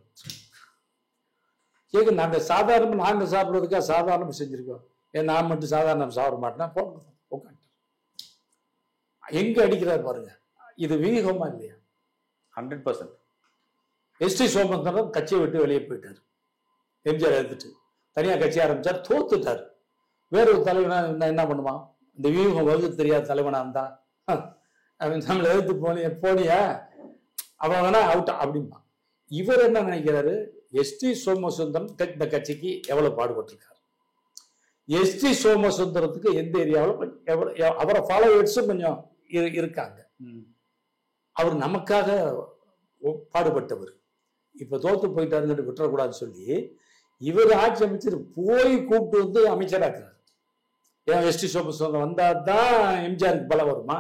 கேட்க, நாங்க சாப்பிடுறதுக்காக சாதாரணம் செஞ்சிருக்கோம், ஏன் நான் மட்டும் சாதாரணம் சாப்பிட மாட்டேன்னா போட்டு உட்காந்து எங்க அடிக்கிறாரு பாருங்க. இது வியூகமா இல்லையா? 100%. எஸ்டி சோமசுந்தரம் கட்சியை விட்டு வெளியே போயிட்டாரு. எம்ஜிஆர் எடுத்துட்டு தனியா கட்சி ஆரம்பிச்சார், தோத்துட்டார். வேற ஒரு தலைவனா என்ன பண்ணுவான்? இந்த வியூகம் வகுத்து தெரியாத தலைவனா இருந்தா நம்மளை எதிர்த்து போனியா அவன் வேணா அவுட் அப்படின்பா. இவர் என்ன நினைக்கிறாரு, எஸ்டி சோமசுந்தரம் இந்த கட்சிக்கு எவ்வளவு பாடுபட்டிருக்காரு, எஸ்டி சோமசுந்தரத்துக்கு எந்த ஏரியாவில் அவரை ஃபாலோவர்ஸும் கொஞ்சம் இருக்காங்க, அவர் நமக்காக பாடுபட்டவர், இப்ப தோத்து போயிட்டாருன்னு விட்டுறக்கூடாதுன்னு சொல்லி இவர் ஆட்சி அமைச்சர் போய் கூப்பிட்டு வந்து அமைச்சராக்குறாரு. ஏன் எஸ்டி சோமசுந்தரம் வந்தாதான் எம்ஜிஆருக்கு பலம் வருமா?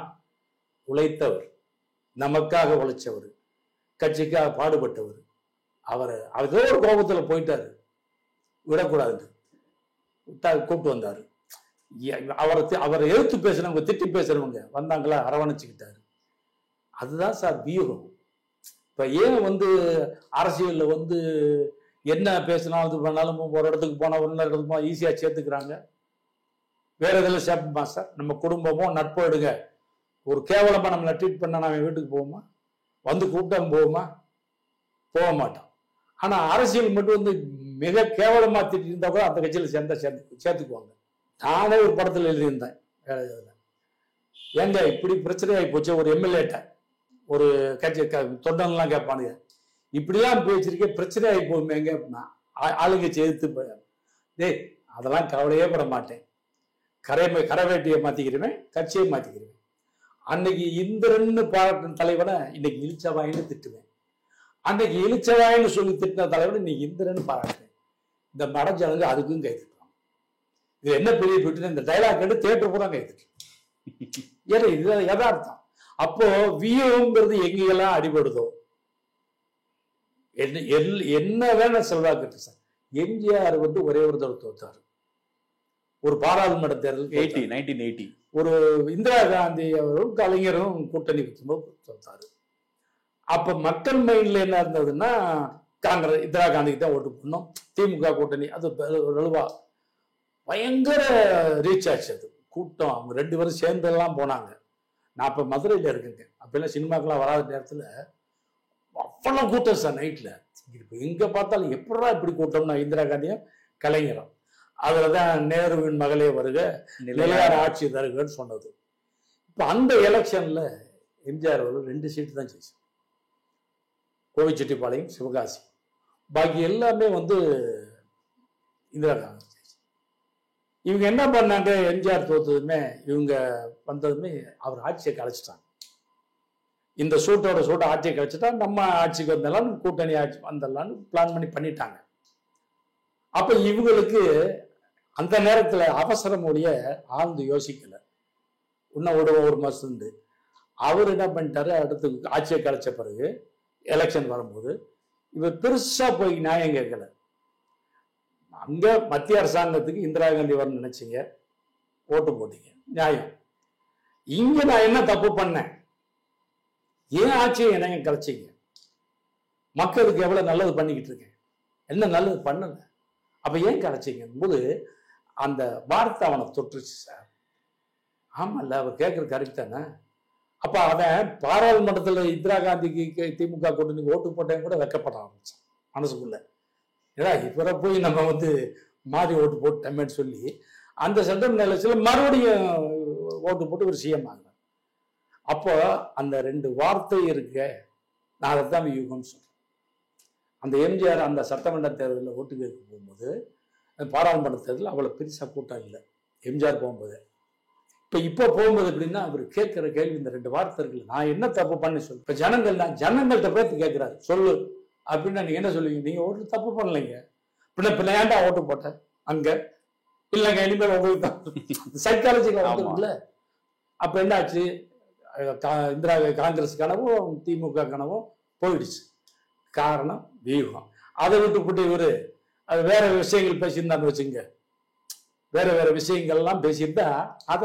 உழைத்தவர், நமக்காக உழைச்சவர், கட்சிக்காக பாடுபட்டவர், அவரை ஏதோ ஒரு கோபத்துல போயிட்டாரு, விடக்கூடாது கூப்பிட்டு வந்தாரு. அவரை எதிர்த்து பேசுறவங்க, திட்டி பேசுறவங்க வந்தாங்களா, அரவணைச்சுக்கிட்டாரு. அதுதான் சார் வியூகம். இப்ப ஏன் வந்து அரசியல்ல வந்து என்ன பேசினா இது பண்ணாலும் ஒரு இடத்துக்கு போனா ஒரு இடத்துக்கு போனா ஈஸியா சேர்த்துக்கிறாங்க. வேற எதில் சேர்ப்போமா சார்? நம்ம குடும்பமோ நட்போ எடுங்க, ஒரு கேவலமா நம்மளை ட்ரீட் பண்ண நம்ம வீட்டுக்கு போவோமா? வந்து கூப்பிட்டாங்க போவோமா? போக மாட்டோம். ஆனா அரசியல் மட்டும் வந்து மிக கேவலமா திட்டி இருந்தா கூட அந்த கட்சியில சேர்த்துக்குவாங்க. நானே ஒரு படத்துல எழுதியிருந்தேன், ஏங்க இப்படி பிரச்சனையாகி போச்சு, ஒரு எம்எல்ஏட்ட ஒரு கட்சி தொண்டன்லாம் கேட்பானுங்க, இப்படிலாம் பேச்சிருக்கே பிரச்சனை ஆகி போகுமே எங்க அப்படின்னா ஆளுங்கட்சி எதிர்த்து, டேய் அதெல்லாம் கவலையே பட மாட்டேன், கரவேட்டியை மாத்திக்கிறேன், கட்சியை மாத்திக்கிறேன். அன்னைக்கு இந்திரன்னு பாராட்டின தலைவனை இன்னைக்கு இழிச்சவாயின்னு திட்டுவேன், அன்னைக்கு இழிச்சவாயின்னு சொல்லி திட்டின தலைவனை இன்னைக்கு இந்திரன்னு பாராட்டுறேன். இந்த மடஜனங்க அதுக்கும் கை திட்டுவாங்க. இது என்ன பெரிய போயிட்டு இந்த டைலாக் எடுத்து தேட்டர் பூரா கை திட்டு. ஏன்னா இது யதார்த்தம். அப்போ வியூங்கிறது எங்கெல்லாம் அடிபடுதோ, என்ன வேணா செல்வாக்கு சார். எம்ஜிஆர் வந்து ஒரே ஒரு தடவை தோத்தாரு, ஒரு பாராளுமன்ற தேர்தல் 1980 ஒரு இந்திரா காந்தி அவரும் கலைஞரும் கூட்டணி வைக்கும்போது தோத்தாரு. அப்ப மக்கள் மைண்ட்ல என்ன இருந்ததுன்னா காங்கிரஸ் இந்திரா காந்திக்கு தான் ஓட்டு பண்ணோம். திமுக கூட்டணி அது வலுவா பயங்கர ரீச் ஆச்சு. அது கூட்டம் அவங்க 2 பேரும் சேர்ந்தெல்லாம் போனாங்க. நான் அப்ப மதுரையில இருக்குங்க. அப்பெல்லாம் சினிமாக்கெல்லாம் வராத நேரத்துல அவ்வளவு கூட்டம் சார் நைட்ல. எங்க பார்த்தாலும் எப்படா இப்படி கூட்டம்னா இந்திரா காந்தியும் கலைஞரும். அதுலதான் நேருவின் மகளே வருக நிலையார ஆட்சி தருகன்னு சொன்னது. இப்ப அந்த எலெக்ஷன்ல எம்ஜிஆர் அவர்கள் 2 சீட்டு தான் ஜெயிச்சார். கோவிச்செட்டிப்பாளையம், சிவகாசி. பாக்கி எல்லாமே இந்திரா காந்தி. இவங்க என்ன பண்ணாங்க, எம்ஜிஆர் தோத்ததுமே இவங்க வந்ததுமே அவர் ஆட்சியை கலைச்சிட்டாங்க. இந்த சூட்டோட ஆட்சியை கலைச்சிட்டா நம்ம ஆட்சிக்கு வந்தாலும் கூட்டணி ஆட்சி வந்தலான்னு பிளான் பண்ணிட்டாங்க. அப்ப இவங்களுக்கு அந்த நேரத்துல அவசரம் ஒழிய ஆழ்ந்து யோசிக்கல. இன்னும் ஒரு மாசம் அவர் என்ன பண்ணிட்டாரு, அடுத்து ஆட்சியை கலைச்ச பிறகு எலெக்ஷன் வரும்போது இவர் பெருசா போய் நியாயம் கேட்கல. அங்க மத்திய அரசாங்கத்துக்கு இந்திரா காந்தி வரணும்னு நினைச்சீங்க, ஓட்டு போட்டீங்க, நியாயம். இங்க நான் என்ன தப்பு பண்ணேன், ஏன் ஆட்சியை என்ன கலைச்சிங்க, மக்களுக்கு எவ்வளவு நல்லது பண்ணிக்கிட்டு இருக்கேன், என்ன நல்லது பண்ணல, அப்ப ஏன் கலைச்சிங்க போது அந்த வார்த்தை அவனை தொற்றுச்சு சார். ஆமால்ல, அவர் கேட்கறது கரெக்ட் தானே. அப்ப அவன் பாராளுமன்றத்துல இந்திரா காந்திக்கு திமுக கூட்டணி ஓட்டு போட்டேன் கூட வெக்கப்பட ஆரம்பிச்சான் மனசுக்குள்ள. ஏடா இவரை போய் நம்ம மாறி ஓட்டு போட்டோமேன்னு சொல்லி அந்த சட்டம் நிலைச்சில மறுபடியும் ஓட்டு போட்டு ஒரு சிஎம் ஆகுறான். அப்போ அந்த 2 வார்த்தை இருக்க, நான் அதைத்தான் யூகம்னு சொல்றேன். அந்த எம்ஜிஆர் அந்த சட்டமன்ற தேர்தலில் ஓட்டு கேட்க போகும்போது, பாராளுமன்ற தேர்தலில் அவ்வளவு பெருசா கூட்டம் இல்லை எம்ஜிஆர் போகும்போது. இப்போ போகும்போது எப்படின்னா அவர் கேட்கிற கேள்வி இந்த 2 வார்த்தை இருக்குல்ல, நான் என்ன தப்பு பண்ணி சொல்லு. இப்ப ஜனங்கள்கிட்ட பேர்த்து கேட்கிறாரு, சொல்லு அப்படின்னா நீங்க என்ன சொல்லுவீங்க, நீங்க ஓட்டு தப்பு பண்ணலைங்க, பின்ன ஏன்டா ஓட்டு போட்ட அங்க இல்லைங்க, இனிமேல் உங்களுக்கு தான் சைக்காலஜிக்கல் வந்துருக்குல்ல. அப்ப என்ன ஆச்சு, இந்திரா காங்கிரஸ் கனவும் திமுக கனவும் போயிடுச்சு. காரணம் வியூகம். அதை விட்டு இவரு அது வேற விஷயங்கள் பேசியிருந்தான்னு வச்சுங்க, வேற விஷயங்கள்லாம் பேசியிருந்தா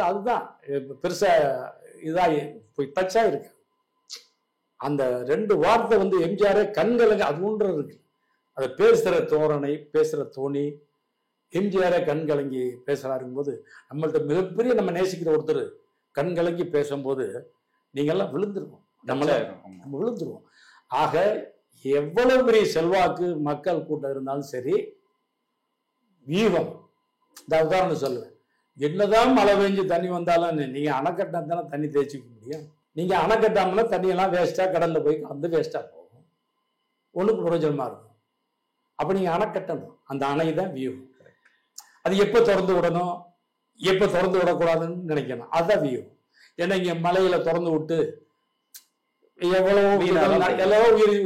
அதுதான் பெருசா இதா போய் டச்சா இருக்கு. அந்த 2 வார்த்தை எம்ஜிஆர் கண்களுக்கு அதுன்றது இருக்கு. அதை பேசுற தோரணை, பேசுற தோணி, எம்ஜிஆர் கண்கலங்கி பேசுறாருக்கும் போது நம்மள்ட்ட மிகப்பெரிய நம்ம நேசிக்கிற ஒருத்தர் கண்கலங்கி பேசும்போது நீங்கெல்லாம் விழுந்துருவோம், நம்ம விழுந்துருவோம். ஆக எவ்வளவு பெரிய செல்வாக்கு மக்கள் கூட்டம் இருந்தாலும் சரி, வியூகம். இந்த உதாரணம் சொல்லுவேன், என்னதான் மழை பெஞ்சு தண்ணி வந்தாலும் நீங்க அணைக்கட்டா தானே தண்ணி தேய்ச்சிக்க முடியும். நீங்க அணைக்கட்டாமனா தண்ணியெல்லாம் வேஸ்டா கடல்ல போய் கலந்து வேஸ்டா போகும், ஒண்ணுக்கு பிரயோஜனமா இருக்கும். அப்ப நீங்க அணை கட்டணும். அந்த அணை தான் வியூகம். அது எப்ப திறந்து விடணும், எப்ப திறந்து விடக்கூடாதுன்னு நினைக்கணும், அதுதான் வியூகம். ஏன்னா இங்க மலையில திறந்து விட்டு எவ்வளவோ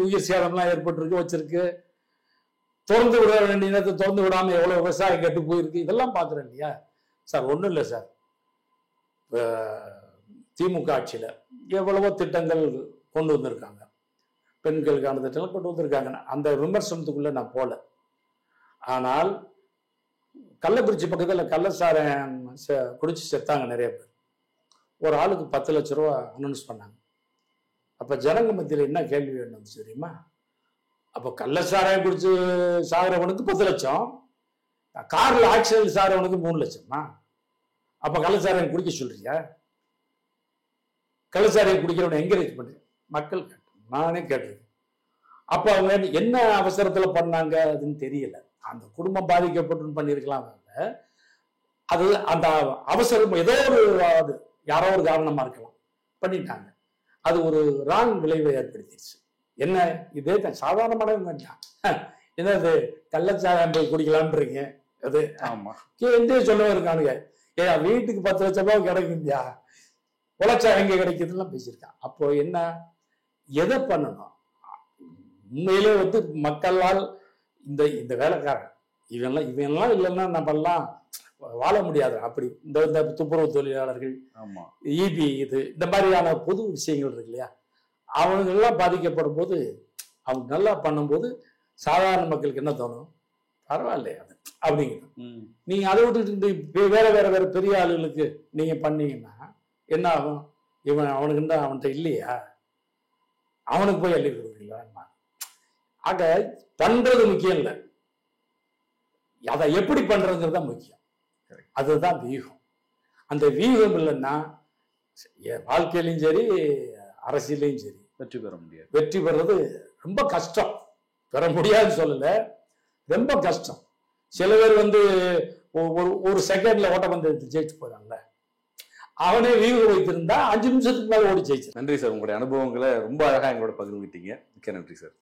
உயிர் சேதம்லாம் ஏற்பட்டிருக்கு, வச்சிருக்கு. திறந்து விட வேண்டிய நேரத்தை திறந்து விடாம எவ்வளவு விவசாயம் கெட்டு போயிருக்கு, இதெல்லாம் பாக்குறேன் இல்லையா சார். ஒண்ணும் இல்லை சார், திமுக ஆட்சியில எவ்வளவோ திட்டங்கள் கொண்டு வந்திருக்காங்க, பெண்களுக்கான திட்டங்கள் கொண்டு வந்திருக்காங்க. அந்த விமர்சனத்துக்குள்ள நான் போல. ஆனால் கள்ளக்குறிச்சி பக்கத்துல கள்ளச்சாரம் குடிச்சு செத்தாங்க நிறைய பேர். ஒரு ஆளுக்கு 10 லட்சம் ரூபா அனௌன்ஸ் பண்ணாங்க. அப்ப ஜனங்க மத்தியில என்ன கேள்வி வேணும் தெரியுமா, அப்ப கள்ளச்சாராயம் குடிச்சு சாகிறவனுக்கு 10 லட்சம், கார்ல ஆக்சிடென்ட் சாகிறவனுக்கு 3 லட்சமா? அப்ப கள்ளச்சாராயம் குடிக்க சொல்றீங்க? கள்ளச்சாராயம் குடிக்கிறவனை என்கரேஜ் பண்றீங்க? மக்கள் நானே கேட்டிருக்கேன். அப்ப அவங்க என்ன அவசரத்துல பண்ணாங்க அதுன்னு தெரியல. அந்த குடும்பம் பாதிக்கப்பட்டு பண்ணிருக்கலாம். அது அந்த அவசரம் ஏதோ ஒரு யாரோ ஒரு காரணமா இருக்கலாம், பண்ணிட்டாங்க. அது ஒரு ராங் விளைவை ஏற்படுத்திடுச்சு. என்ன இதே சாதாரணமானவங்க என்னது கள்ளச்சாராயம் போய் குடிக்கலாம்ன்றீங்க? அது எந்த சொல்லவே இருக்கானுங்க, வீட்டுக்கு 10 லட்சம் ரூபாய் கிடைக்கும்யா, உழைச்சா எங்க கிடைக்குதுலாம் பேசியிருக்கான். அப்போ என்ன எதை பண்ணணும், உண்மையிலே மக்களால் இந்த வேலைக்காரன் இவன்லாம் இல்லைன்னா நம்மெல்லாம் வாழ முடியாது. அப்படி இந்த துப்புரவு தொழிலாளர்கள், இபி இந்த மாதிரியான பொது விஷயங்கள் இருக்கு இல்லையா, அவனுங்கெல்லாம் பாதிக்கப்படும் போது அவங்க நல்லா பண்ணும்போது சாதாரண மக்களுக்கு என்ன தோணும், பரவாயில்லையா அது அப்படிங்கிறது. நீங்க அதை விட்டுட்டு வேற பெரிய ஆளுகளுக்கு நீங்க பண்ணீங்கன்னா என்ன ஆகும்? அவனுக்கு தான் அவன்கிட்ட இல்லையா, அவனுக்கு போய் அள்ளி கொடுக்குறீங்களா? ஆக பண்றது முக்கியம் இல்லை, அதை எப்படி பண்றதுங்கிறது தான் முக்கியம். அதுதான் வியூகம். அந்த வியூகம் இல்லைன்னா வாழ்க்கையிலையும் சரி அரசியலையும் சரி வெற்றி பெற முடியாது. வெற்றி பெறது ரொம்ப கஷ்டம். பெற முடியாதுன்னு சொல்லல, ரொம்ப கஷ்டம். சில பேர் ஒரு செகண்ட்ல ஓட்டப்பந்தயத்தை ஜெயிச்சு போறாங்கல்ல, அவனே வியூகம் வைத்திருந்தா 5 நிமிஷத்துக்கு மேல ஓடி ஜெயிச்சு. நன்றி சார், உங்களுடைய அனுபவங்களை ரொம்ப அழகா எங்களோட பகிர்ந்துட்டீங்க. மிக்க நன்றி சார்.